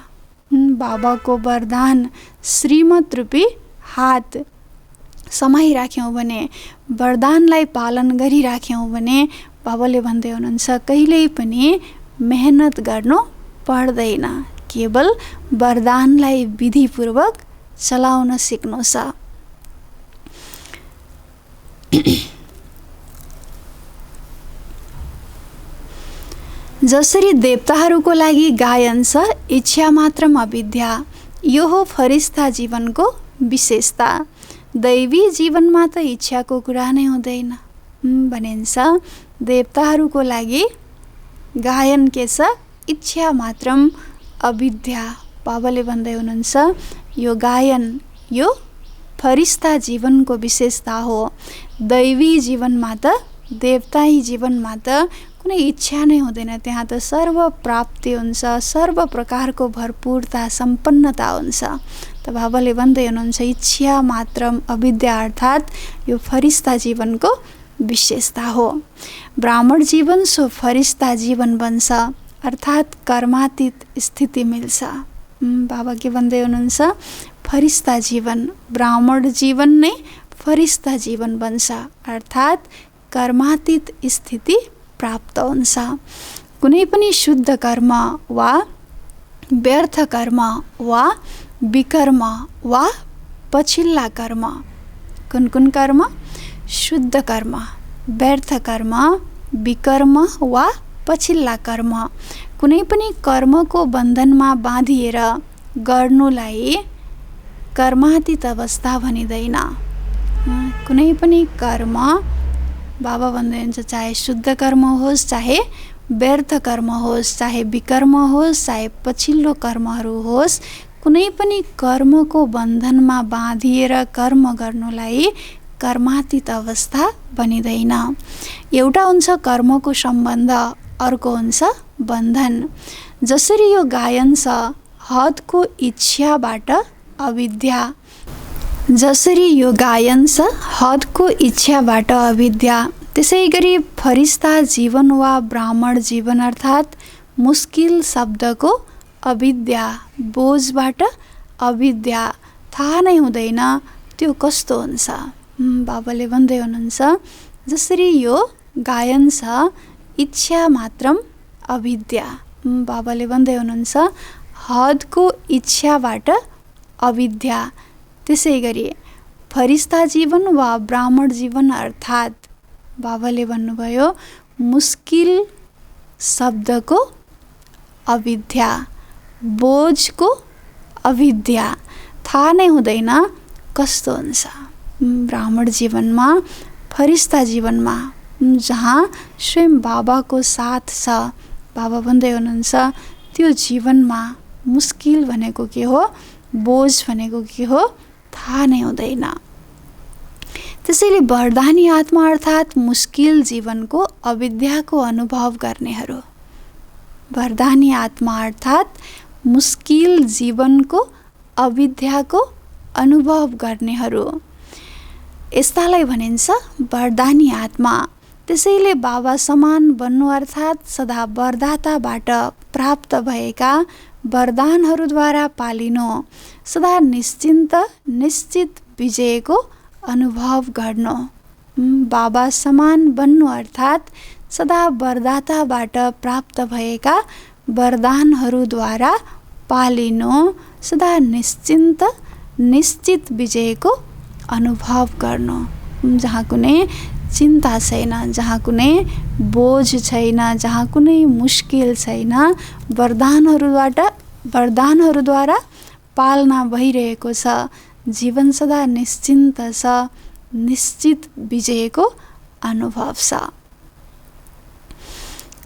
बाबाको वरदान श्रीमत रूपी हात समाइराख्यौँ भने, वरदानलाई पालन गरिराख्यौँ भने बाबाले भन्दै हुनुहुन्छ कहिल्यै पनि मेहनत गर्नु पर्दैन। केवल वरदानलाई विधिपूर्वक चलाउन सिक्नु छ। जसरी देवताहरूको लागि गायन छ इच्छा मात्रम अविद्या, यो हो फरिस्ता जीवनको विशेषता। दैवी जीवनमा त इच्छाको कुरा नै हुँदैन भनिन्छ। देवताहरूको लागि गायन के छ? इच्छा मात्रम अविद्या। बाबाले भन्दै हुनुहुन्छ यो गायन, यो फरिस्ता जीवनको विशेषता हो। दैवी जीवनमा त, देवताई जीवनमा त कुनै इच्छा नै हुँदैन। त्यहाँ त सर्व प्राप्ति हुन्छ, सर्व प्रकारको भरपूरता, सम्पन्नता हुन्छ। त बाबाले भन्दै हुनुहुन्छ इच्छा मात्रम अविद्या अर्थात् यो फरिस्ता जीवनको विशेषता हो। ब्राह्मण जीवन सो फरिस्ता जीवन बन्छ, अर्थात् कर्मातीत स्थिति मिल्छ। बाबा के भन्दै हुनुहुन्छ? फरिस्ता जीवन, ब्राह्मण जीवन नै फरिस्ता जीवन बन्छ, अर्थात् कर्मातीत स्थिति प्राप्त हुन्छ। कुनै पनि शुद्ध कर्म वा व्यर्थ कर्म वा विकर्म वा पछिल्ला कर्म, कुन कुन कर्म? शुद्ध कर्म, व्यर्थ कर्म, विकर्म वा पछिल्ला कर्म। कुनै पनि कर्मको बन्धनमा बाँधिएर गर्नुलाई कर्मातीत अवस्था भनिँदैन। कुनै पनि कर्म, बाबा भन्दै हुनुहुन्छ चाहे शुद्ध कर्म होस्, चाहे व्यर्थ कर्म होस्, चाहे विकर्म होस्, चाहे पछिल्लो कर्महरू होस्, कुनै पनि कर्मको बन्धनमा बाँधिएर कर्म गर्नुलाई कर्मातीत अवस्था भनिँदैन। एउटा हुन्छ कर्मको सम्बन्ध, अर्को हुन्छ बन्धन। जसरी यो गायन छ हदको इच्छाबाट अविद्या, जसरी यो गायन छ हदको इच्छाबाट अविद्या, त्यसै गरी फरिस्ता जीवन वा ब्राह्मण जीवन अर्थात् मुस्किल शब्दको अविद्या, बोझबाट अविद्या, थाहा नै हुँदैन त्यो कस्तो हुन्छ। बाबाले भन्दै हुनुहुन्छ जसरी यो गायन छ इच्छा मात्रम अविद्या, बाबाले भन्दै हुनुहुन्छ हदको इच्छाबाट अविद्या, त्यसै गरी फरिस्ता जीवन वा ब्राह्मण जीवन अर्थात् बाबाले भन्नुभयो मुस्किल शब्दको अविद्या, बोझको अविद्या, थाहा नै हुँदैन कस्तो हुन्छ। ब्राह्मण जीवनमा, फरिस्ता जीवनमा जहाँ स्वयं बाबाको साथ छ, बाबा भन्दै हुनुहुन्छ त्यो जीवनमा मुस्किल भनेको के हो, बोझ भनेको के हो थाहा नै हुँदैन। त्यसैले वरदानी आत्मा अर्थात् मुस्किल जीवनको अविद्याको अनुभव गर्नेहरू, वरदानी आत्मा अर्थात् मुस्किल जीवनको अविद्याको अनुभव गर्नेहरू, यस्तालाई भनिन्छ वरदानी आत्मा। त्यसैले बाबा समान बन्नु अर्थात् सदा वरदाताबाट प्राप्त भएका वरदानहरूद्वारा पालिनु, सदा निश्चित विजयको अनुभव गर्नु। बाबा समान बन्नु अर्थात् सदा वरदाताबाट प्राप्त भएका वरदानहरूद्वारा पालिनु, सदा निश्चित विजयको अनुभव गर्नु, जहाँ कुनै चिन्ता छैन, जहाँ कुनै बोझ छैन, जहाँ कुनै मुस्किल छैन, वरदानहरूद्वारा पालना भइरहेको छ। जीवन सदा निश्चिन्त छ, निश्चित विजयको अनुभव छ।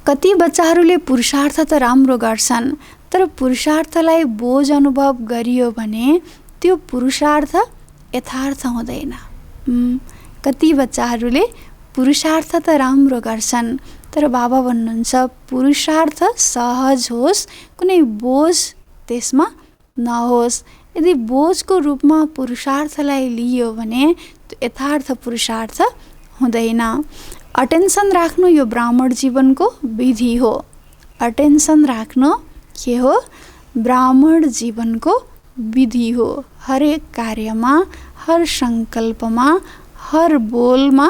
कति बच्चाहरूले पुरुषार्थ त राम्रो गर्छन्, तर पुरुषार्थलाई बोझ अनुभव गरियो भने त्यो पुरुषार्थ यथार्थ हुँदैन। कति बच्चाहरूले पुरुषार्थ त राम्रो गर्छन्, तर बाबा भन्नुहुन्छ पुरुषार्थ सहज होस्, कुनै बोझ त्यसमा नहोस्। यदि बोझको रूपमा पुरुषार्थलाई लियो भने त्यो यथार्थ पुरुषार्थ हुँदैन। अटेन्सन राख्नु यो ब्राह्मण जीवनको विधि हो। अटेन्सन राख्नु के हो? ब्राह्मण जीवनको विधि हो। हरेक कार्यमा, हर सङ्कल्पमा, हर बोलमा,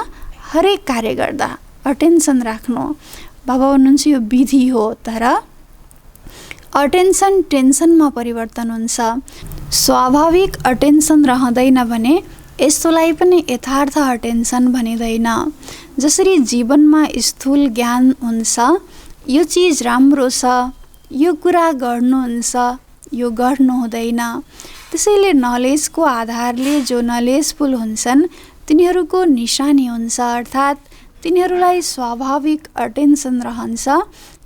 हरेक कार्य गर्दा अटेन्सन राख्नु। बाबा भन्नुहुन्छ यो विधि हो, तर अटेन्सन टेन्सनमा परिवर्तन हुन्छ। स्वाभाविक अटेन्सन रहँदैन भने यस्तोलाई पनि यथार्थ अटेन्सन भनिँदैन। जसरी जीवनमा स्थूल ज्ञान हुन्छ, यो चिज राम्रो छ, यो कुरा गर्नुहुन्छ, यो गर्नु हुँदैन। त्यसैले नलेजको आधारले जो नलेजफुल हुन्छन् तिनीहरूको निशानी हुन्छ, अर्थात् तिनीहरूलाई स्वाभाविक अटेन्सन रहन्छ।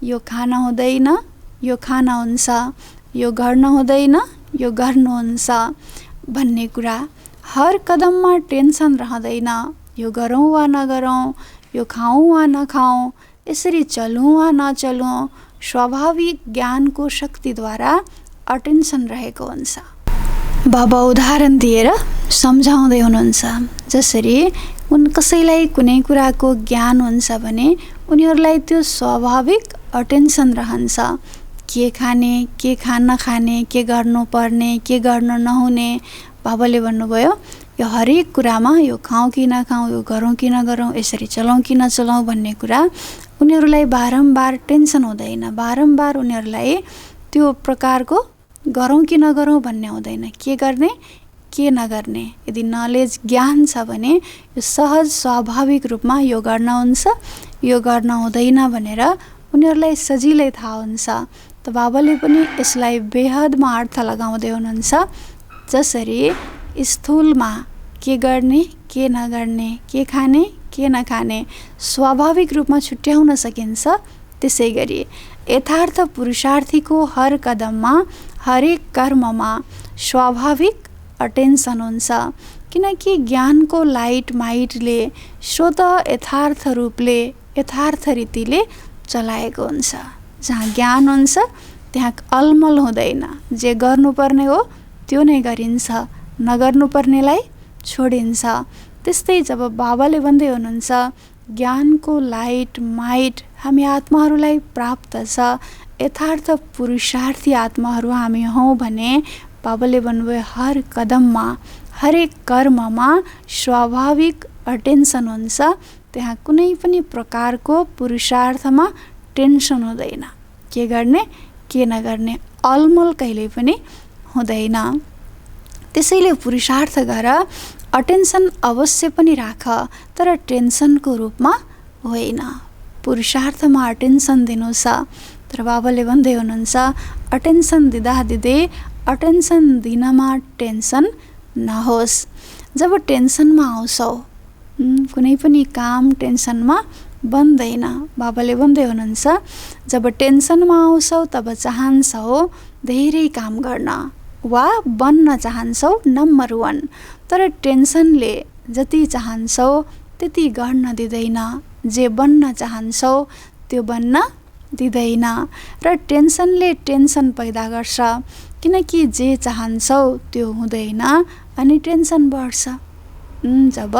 यो खान हुँदैन, यो खान हुन्छ, यो गर्न हुँदैन, यो गर्नुहुन्छ भन्ने कुरा। हर कदममा टेन्सन रहँदैन, यो गरौँ वा नगरौँ, यो खाऊँ वा नखाऊँ, यसरी चलौँ वा नचलौँ। स्वाभाविक ज्ञानको शक्तिद्वारा अटेन्सन रहेको हुन्छ। बाबा उदाहरण दिएर सम्झाउँदै हुनुहुन्छ। जसरी कसैलाई कुनै कुराको ज्ञान हुन्छ भने उनीहरूलाई त्यो स्वाभाविक अटेन्सन रहन्छ। के खाने, के नखाने, के गर्नुपर्ने, के गर्नु नहुने। बाबाले भन्नुभयो यो हरेक कुरामा यो खाऊँ कि नखाऊँ, यो गरौँ कि नगरौँ, यसरी चलाउँ कि नचलाउँ भन्ने कुरा उनीहरूलाई बारम्बार टेन्सन हुँदैन। बारम्बार उनीहरूलाई त्यो प्रकारको गरौँ कि नगरौँ भन्ने हुँदैन। के गर्ने, के नगर्ने। यदि नलेज ज्ञान छ भने यो सहज स्वाभाविक रूपमा यो गर्न हुन्छ, यो गर्न हुँदैन भनेर उनीहरूलाई सजिलै थाहा हुन्छ। त बाबाले पनि यसलाई बेहदमा अर्थ लगाउँदै हुनुहुन्छ। जसरी स्थूलमा के गर्ने, के नगर्ने, के खाने, के नखाने स्वाभाविक रूपमा छुट्याउन सकिन्छ, त्यसै गरी यथार्थ पुरुषार्थीको हर कदममा, हरेक कर्ममा स्वाभाविक अटेन्सन हुन्छ। किनकि ज्ञानको लाइट माइटले स्वत यथार्थ रूपले, यथार्थ रीतिले चलाएको हुन्छ। जहाँ ज्ञान हुन्छ त्यहाँ अलमल हुँदैन। जे गर्नुपर्ने हो त्यो नै गरिन्छ, नगर्नुपर्नेलाई छोडिन्छ। त्यस्तै जब बाबाले भन्दै हुनुहुन्छ ज्ञानको लाइट माइट हामी आत्माहरूलाई प्राप्त छ, यथार्थ पुरुषार्थी आत्माहरू हामी हौँ भने बाबाले भन्नुभयो हर कदममा, हरेक कर्ममा स्वाभाविक अटेन्सन हुन्छ। त्यहाँ कुनै पनि प्रकारको पुरुषार्थमा टेन्सन हुँदैन। के गर्ने, के नगर्ने अलमल कहिल्यै पनि हुँदैन। त्यसैले पुरुषार्थ गर, अटेन्सन अवश्य पनि राख, तर टेन्सनको रूपमा होइन। पुरुषार्थमा अटेन्सन दिनु छ। तर बाबाले भन्दै हुनुहुन्छ अटेन्सन दिँदै अटेन्सन दिनमा टेन्सन नहोस्। जब टेन्सनमा आउँछौ, कुनै पनि काम टेन्सनमा बन्दैन। बाबाले भन्दै हुनुहुन्छ जब टेन्सनमा आउँछौ तब चाहन्छौ धेरै काम गर्न वा बन्न चाहन्छौ नम्बर 1, तर टेन्सनले जति चाहन्छौ त्यति गर्न दिँदैन। जे बन्न चाहन्छौ त्यो बन्न दिँदैन र टेन्सनले टेन्सन पैदा गर्छ। किनकि जे चाहन्छौ त्यो हुँदैन अनि टेन्सन बढ्छ। जब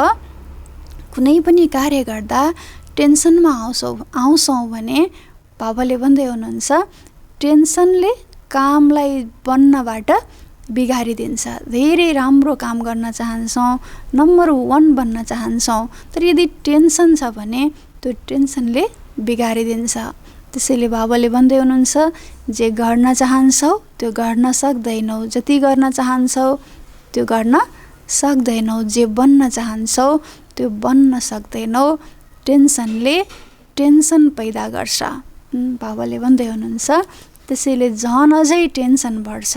कुनै पनि कार्य गर्दा टेन्सनमा आउँछौ भने बाबाले भन्दै हुनुहुन्छ टेन्सनले कामलाई बन्नबाट बिगारिदिन्छ। धेरै राम्रो काम गर्न चाहन्छौँ, नम्बर 1 बन्न चाहन्छौँ, तर यदि टेन्सन छ भने त्यो टेन्सनले बिगारिदिन्छ। त्यसैले बाबाले भन्दै हुनुहुन्छ, जे गर्न चाहन्छौ त्यो गर्न सक्दैनौ, जति गर्न चाहन्छौ त्यो गर्न सक्दैनौ, जे बन्न चाहन्छौ त्यो बन्न सक्दैनौ। टेन्सनले टेन्सन पैदा गर्छ, बाबाले भन्दै हुनुहुन्छ। त्यसैले झन् अझै टेन्सन बढ्छ।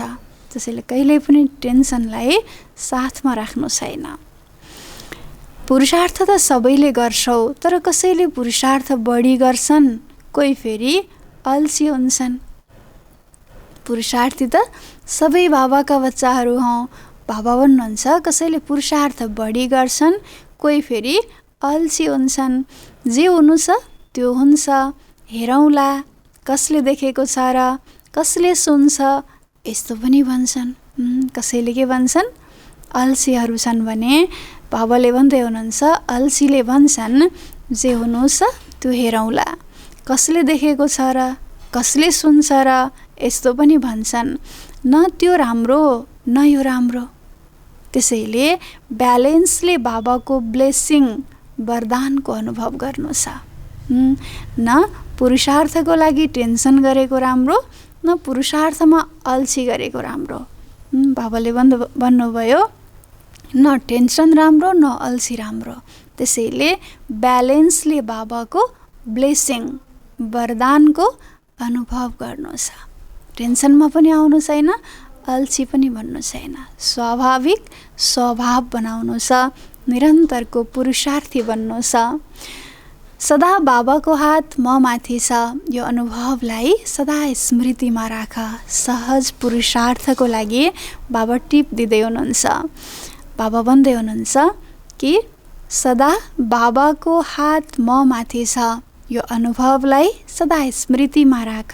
त्यसैले कहिल्यै पनि टेन्सनलाई साथमा राख्नु छैन। पुरुषार्थ त सबैले गर्छौ, तर कसैले पुरुषार्थ बढी गर्छन्, कोही फेरि अल्छी हुन्छन्। पुरुषार्थी त सबै बाबाका बच्चाहरू हौँ। बाबा भन्नुहुन्छ कसैले पुरुषार्थ बढी गर्छन्, कोही फेरि अल्छी हुन्छन्। जे हुनु छ त्यो हुन्छ, हेरौँला, कसले देखेको छ र, कसले सुन्छ, यस्तो पनि भन्छन्। कसैले के भन्छन्, अल्छीहरू छन् भने बाबाले भन्दै हुनुहुन्छ, अल्छीले भन्छन् जे हुनु छ त्यो हेरौँला, कसले देखेको छ र, कसले सुन्छ र, यस्तो पनि भन्छन्। न त्यो राम्रो न यो राम्रो। त्यसैले ब्यालेन्सले बाबाको ब्लेसिङ वरदानको अनुभव गर्नु छ। न पुरुषार्थको लागि टेन्सन गरेको राम्रो, न पुरुषार्थमा अल्छी गरेको राम्रो। बाबाले भन्नुभयो, न टेन्सन राम्रो न अल्छी राम्रो। त्यसैले ब्यालेन्सले बाबाको ब्लेसिङ वरदानको अनुभव गर्नु छ। टेन्सनमा पनि आउनु छैन, अल्छी पनि भन्नु छैन। स्वाभाविक स्वभाव बनाउनु छ, निरन्तरको पुरुषार्थी बन्नु छ। सदा बाबाको हात म माथि छ, यो अनुभवलाई सदा स्मृतिमा राख। सहज पुरुषार्थको लागि बाबा टिप दिँदै हुनुहुन्छ। बाबा भन्दै हुनुहुन्छ कि सदा बाबाको हात म माथि छ, यो अनुभवलाई सदा स्मृतिमा राख।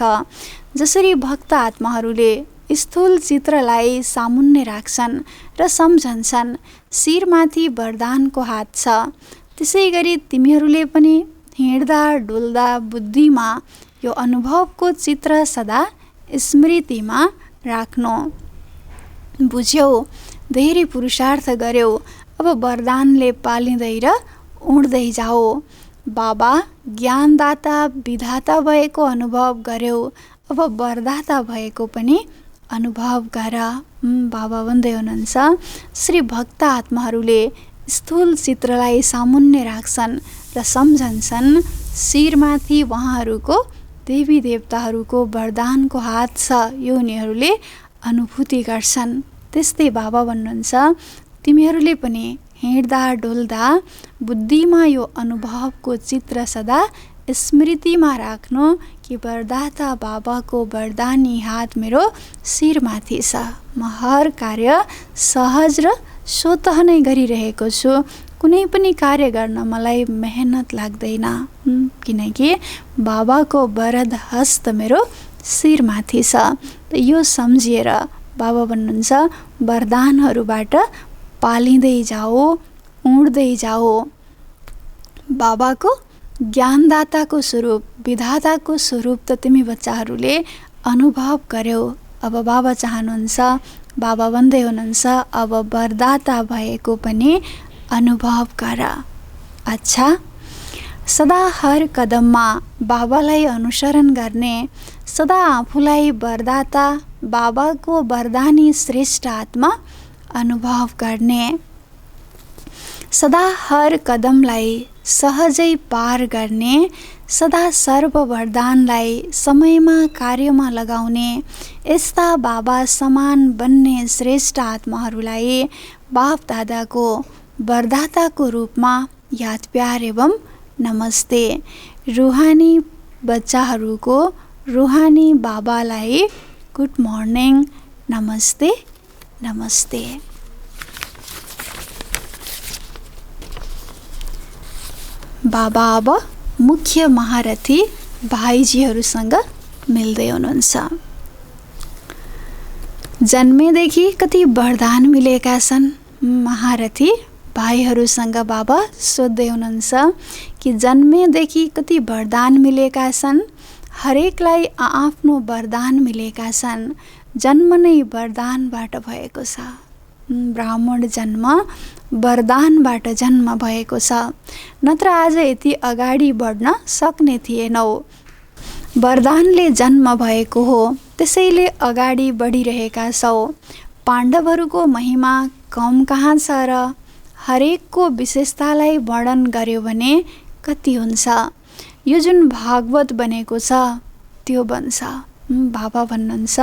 जसरी भक्त आत्माहरूले स्थूल चित्रलाई सामुन्ने राख्छन् र सम्झन्छन् शिरमाथि वरदानको हात छ, त्यसै गरी तिमीहरूले पनि हिँड्दा डुल्दा बुद्धिमा यो अनुभवको चित्र सदा स्मृतिमा राख्नु। बुझ्यौ, धेरै पुरुषार्थ गर्यौ, अब वरदानले पालिँदै र उड्दै जाऊ। बाबा ज्ञानदाता विधाता भएको अनुभव गर्यौ, अब वरदाता भएको पनि अनुभव गर। बाबा भन्दै हुनुहुन्छ, श्री भक्त आत्माहरूले स्थूल चित्रलाई सामुन्ने राख्छन् र सम्झन्छन् शिरमाथि उहाँहरूको देवी देवताहरूको वरदानको हात छ, यो उनीहरूले अनुभूति गर्छन्। त्यस्तै बाबा भन्नुहुन्छ, तिमीहरूले पनि हिँड्दा डुल्दा बुद्धिमा यो अनुभवको चित्र सदा स्मृतिमा राख्नु कि वरदाता बाबाको वरदानी हात मेरो शिरमाथि छ। म हर कार्य सहज र स्वतः नै गरिरहेको छु। कुनै पनि कार्य गर्न मलाई मेहनत लाग्दैन, किनकि बाबाको वरद हस्त मेरो शिरमाथि छ। यो सम्झिएर बाबा भन्नुहुन्छ, वरदानहरूबाट पालिँदै जाऊ, उड्दै जाऊ। बाबाको ज्ञानदाताको स्वरूप, विधाताको स्वरूप त तिमी बच्चाहरूले अनुभव गर्यौ। अब बाबा चाहनुहुन्छ, बाबा भन्दै हुनुहुन्छ, अब वरदाता भएको पनि अनुभव गर। अच्छा, सदा हर कदममा बाबालाई अनुसरण गर्ने, सदा आफूलाई वरदाता बाबाको वरदानी श्रेष्ठ आत्मा अनुभव गर्ने, सदा हर कदमलाई सहजै पार गर्ने, सदा सर्व वरदानलाई समयमा कार्यमा लगाउने, यस्ता बाबा समान बन्ने श्रेष्ठ आत्माहरूलाई बाप दादाको वरदाताको रूपमा याद प्यार एवं नमस्ते। रुहानी बच्चाहरूको रुहानी बाबालाई गुड मर्निङ, नमस्ते नमस्ते। बाबा अब मुख्य महारथी भाइजीहरूसँग मिल्दै हुनुहुन्छ। जन्मेदेखि कति वरदान मिलेका छन्। महारथी भाइहरूसँग बाबा सोध्दै हुनुहुन्छ कि जन्मेदेखि कति वरदान मिलेका छन्। हरेकलाई आआफ्नो वरदान मिलेका छन्। जन्म नै वरदानबाट भएको छ। ब्राह्मण जन्म वरदानबाट जन्म भएको छ, नत्र आज यति अगाडि बढ्न सक्ने थिएनौ। वरदानले जन्म भएको हो, त्यसैले अगाडि बढिरहेका छौ। पाण्डवहरूको महिमा कम कहाँ छ र? हरेकको विशेषतालाई वर्णन गर्यो भने कति हुन्छ? यो जुन भागवत बनेको छ त्यो बन्छ। बाबा भन्नुहुन्छ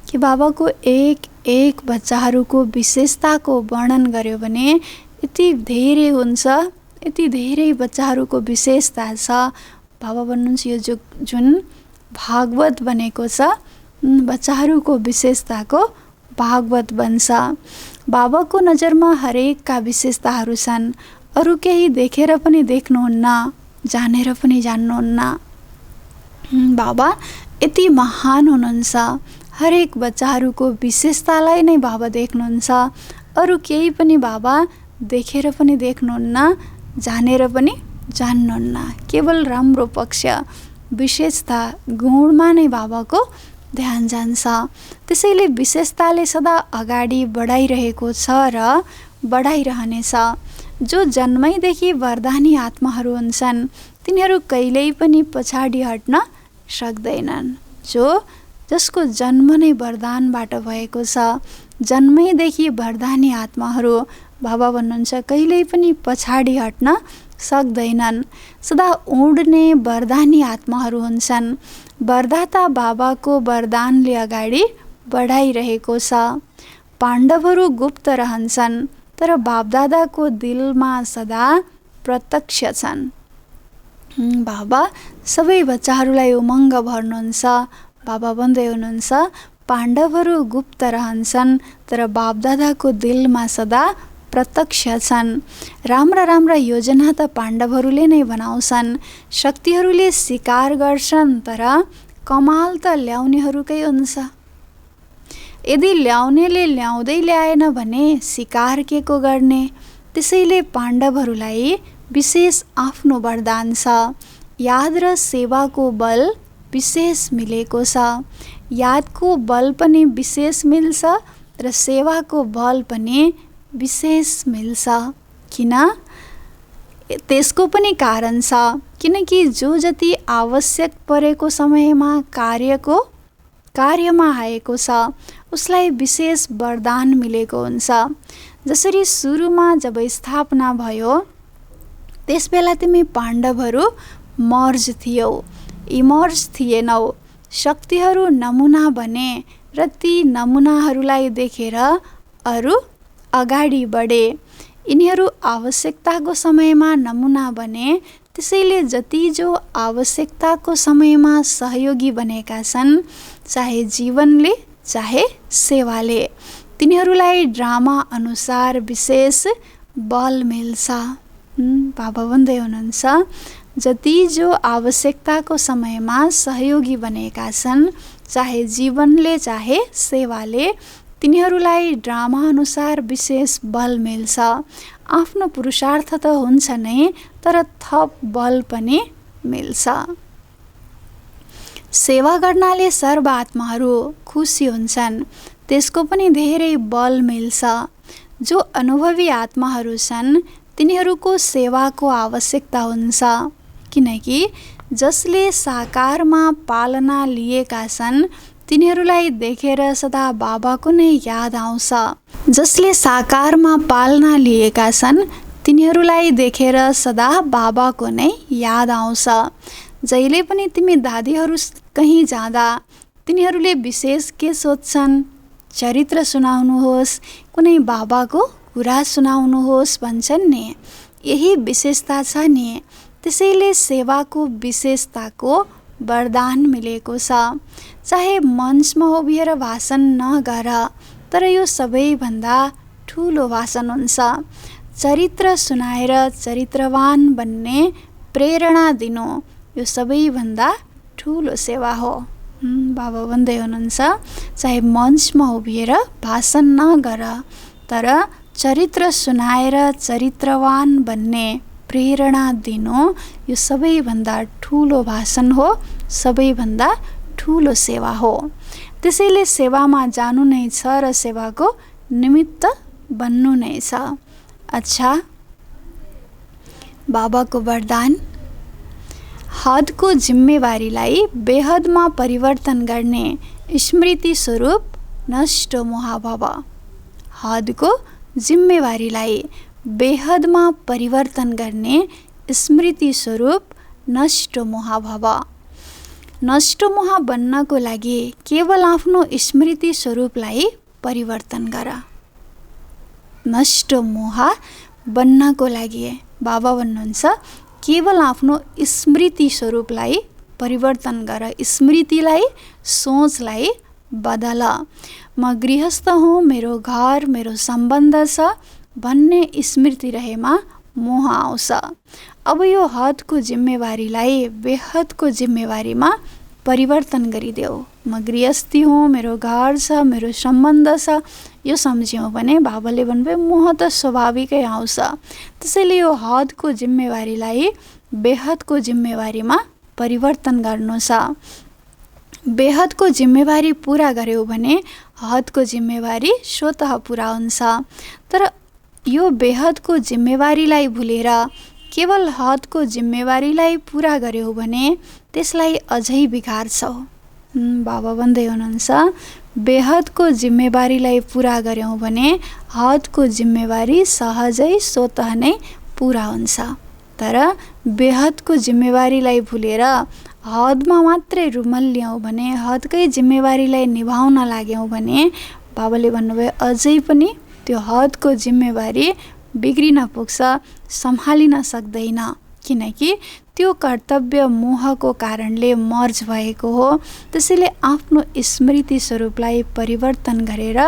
कि बाबाको एक एक बच्चाहरूको विशेषताको वर्णन गर्यो भने यति धेरै हुन्छ, यति धेरै बच्चाहरूको विशेषता छ। बाबा भन्नुहुन्छ यो जुन भागवत बनेको छ बच्चाहरूको विशेषताको भागवत बन्छ। बाबाको नजरमा हरेकका विशेषताहरू छन्। अरू केही देखेर पनि देख्नुहुन्न, जानेर पनि जान्नुहुन्न। बाबा यति महान हुनुहुन्छ। हरेक बच्चाहरूको विशेषतालाई नै बाबा देख्नुहुन्छ। अरू केही पनि बाबा देखेर पनि देख्नुहुन्न, जानेर पनि जान्नुहुन्न। केवल राम्रो पक्ष, विशेषता, गुणमा नै बाबाको ध्यान जान्छ। त्यसैले विशेषताले सदा अगाडि बढाइरहेको छ र बढाइरहनेछ। जो जन्मैदेखि वरदानी आत्माहरू हुन्छन् तिनीहरू कहिल्यै पनि पछाडि हट्न सक्दैनन्। जसको जन्म नै वरदानबाट भएको छ, जन्मैदेखि वरदानी आत्माहरू बाबा भन्नुहुन्छ कहिल्यै पनि पछाडि हट्न सक्दैनन्। सदा उड्ने वरदानी आत्माहरू हुन्छन्। वरदाता बाबाको वरदानले अगाडि बढाइरहेको छ। पाण्डवहरू गुप्त रहन्छन् तर बापदादाको दिलमा सदा प्रत्यक्ष छन्। बाबा सबै बच्चाहरूलाई उमङ्ग भर्नुहुन्छ। बाबा भन्दै हुनुहुन्छ पाण्डवहरू गुप्त रहन्छन् तर बापदादाको दिलमा सदा प्रत्यक्ष छन्। राम्रा राम्रा योजना त पाण्डवहरूले नै बनाउँछन्। शक्तिहरूले स्वीकार गर्छन् तर कमाल त ल्याउनेहरूकै हुन्छ। यदि ल्याउनेले ल्याउँदै ल्याएन भने स्वीकार के को गर्ने? त्यसैले पाण्डवहरूलाई विशेष आफ्नो वरदान छ। याद र सेवाको बल विशेष मिलेको छ। यादको बल पनि विशेष मिल्छ र सेवाको बल पनि विशेष मिल्छ। किन? त्यसको पनि कारण छ। किनकि जो जति आवश्यक परेको समयमा कार्यमा आएको छ उसलाई विशेष वरदान मिलेको हुन्छ। जसरी सुरुमा जब स्थापना भयो त्यसबेला तिमी पाण्डवहरू मर्ज थियौ, इमर्ज थिएनौ। शक्तिहरू नमुना बने र ती नमुनाहरूलाई देखेर अरू अगाडि बढे। यिनीहरू आवश्यकताको समयमा नमुना बने। त्यसैले जति जो आवश्यकताको समयमा सहयोगी बनेका छन्, चाहे जीवनले चाहे सेवाले, तिनीहरूलाई ड्रामा अनुसार विशेष बल मिल्छ। बाबा भन्दै हुनुहुन्छ जति जो आवश्यकताको समयमा सहयोगी बनेका छन्, चाहे जीवनले चाहे सेवाले, तिनीहरूलाई ड्रामा अनुसार विशेष बल मिल्छ। आफ्नो पुरुषार्थ त हुन्छ नै तर थप बल पनि मिल्छ। सेवा गर्नाले सर्व आत्माहरू खुसी हुन्छन्, त्यसको पनि धेरै बल मिल्छ। जो अनुभवी आत्माहरू छन् तिनीहरूको सेवाको आवश्यकता हुन्छ। किनकि जसले साकारमा पालना लिएका छन् तिनीहरूलाई देखेर सदा बाबाको नै याद आउँछ। जसले साकारमा पालना लिएका छन् तिनीहरूलाई देखेर सदा बाबाको नै याद आउँछ। जहिले पनि तिमी दादीहरू कहीँ जाँदा तिनीहरूले विशेष के सोध्छन्? चरित्र सुनाउनुहोस्, कुनै बाबाको कुरा सुनाउनुहोस् भन्छन् नि। यही विशेषता छ नि। त्यसैले सेवाको विशेषताको वरदान मिलेको छ। चाहे मञ्चमा उभिएर भाषण नगर, तर यो सबैभन्दा ठुलो भाषण हुन्छ। चरित्र सुनाएर चरित्रवान बन्ने प्रेरणा दिनु यो सबैभन्दा ठुलो सेवा हो। बाबा भन्दै हुनुहुन्छ चाहे मञ्चमा उभिएर भाषण नगर, तर चरित्र सुनाएर चरित्रवान बन्ने प्रेरणा दिनु यो सबैभन्दा ठुलो भाषण हो, सबैभन्दा ठुलो सेवा हो। त्यसैले सेवामा जानु नै छ र सेवाको निमित्त बन्नु नै छ। अच्छा, बाबाको वरदान, हदको जिम्मेवारीलाई बेहदमा परिवर्तन गर्ने स्मृति स्वरूप नष्ट मोहभव। हदको जिम्मेवारीलाई बेहदमा परिवर्तन गर्ने स्मृति स्वरूप नष्ट मोहभव। नष्ट मोह बन्नको लागि केवल आफ्नो स्मृति स्वरूपलाई परिवर्तन गर। नष्ट मोह बन्नको लागि बाबा भन्नुहुन्छ केवल आफ्नो स्मृति स्वरूपलाई परिवर्तन गर, स्मृतिलाई, सोचलाई बदल। म गृहस्थ हुँ, मेरो घर, मेरो सम्बन्ध छ भन्ने स्मृति रहेमा मोह आउँछ। अब यो हदको जिम्मेवारीलाई बेहदको जिम्मेवारीमा परिवर्तन गरिदेऊ। म गृहस्थी हुँ, मेरो घर छ, मेरो सम्बन्ध छ, यो सम्झ्यौँ भने बाबाले भन्नुभयो मोह त स्वाभाविकै आउँछ। त्यसैले यो हदको जिम्मेवारीलाई बेहदको जिम्मेवारीमा परिवर्तन गर्नु छ। बेहदको जिम्मेवारी पुरा गर्यौ भने हदको जिम्मेवारी स्वतः पुरा हुन्छ। तर यो बेहदको जिम्मेवारीलाई भुलेर केवल हदको जिम्मेवारीलाई पुरा गर्यौ भने त्यसलाई अझै बिगार्छौ। बाबा भन्दै हुनुहुन्छ बेहदको जिम्मेवारीलाई पुरा गर्यौँ भने हदको जिम्मेवारी सहजै स्वतः नै पुरा हुन्छ। तर बेहदको जिम्मेवारीलाई भुलेर हदमा मात्रै रुमल्यौँ भने, हदकै जिम्मेवारीलाई निभाउन लाग्यौँ भने बाबाले भन्नुभयो अझै पनि त्यो हदको जिम्मेवारी बिग्रिन पुग्छ, सम्हालिन सक्दैन। किनकि त्यो कर्तव्य मोहको कारणले मर्ज भएको हो। त्यसैले आफ्नो स्मृति स्वरूपलाई परिवर्तन गरेर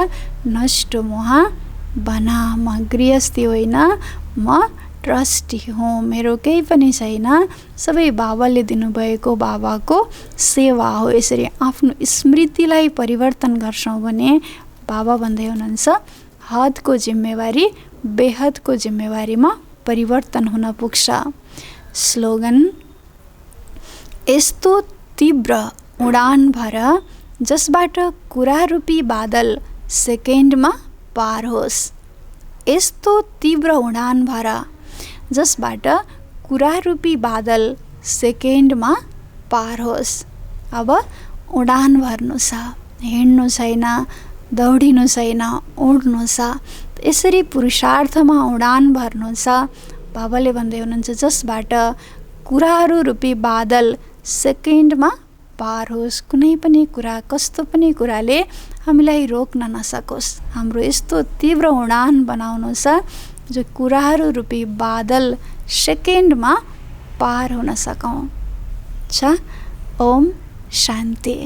नष्ट मोह बना। म गृहस्थी होइन, म ट्रस्टी हुँ, मेरो केही पनि छैन, सबै बाबाले दिनुभएको बाबाको सेवा हो। यसरी आफ्नो स्मृतिलाई परिवर्तन गर्छौँ भने बाबा भन्दै हुनुहुन्छ हदको जिम्मेवारी बेहदको जिम्मेवारीमा परिवर्तन हुन पुग्छ। स्लोगन, यस्तो तीव्र उडान भर जसबाट कुरारूपी बादल सेकेन्डमा पार होस्। यस्तो तीव्र उडान भर जसबाट कुरारूपी बादल सेकेन्डमा पार होस्। अब उडान भर्नु छ, हिँड्नु छैन, दौडिनु छैन, उड्नु छ। यसरी पुरुषार्थमा उडान भर्नु छ। बाबाले भन्दै हुनुहुन्छ जसबाट कुराहरू रूपी बादल सेकेन्डमा पार होस्। कुनै पनि कुरा, कस्तो पनि कुराले हामीलाई रोक्न नसकोस्। हाम्रो यस्तो तीव्र उडान बनाउनु छ जो कुराहरू रूपी बादल सेकेन्डमा पार हुन सकौँ। ओम शान्ति।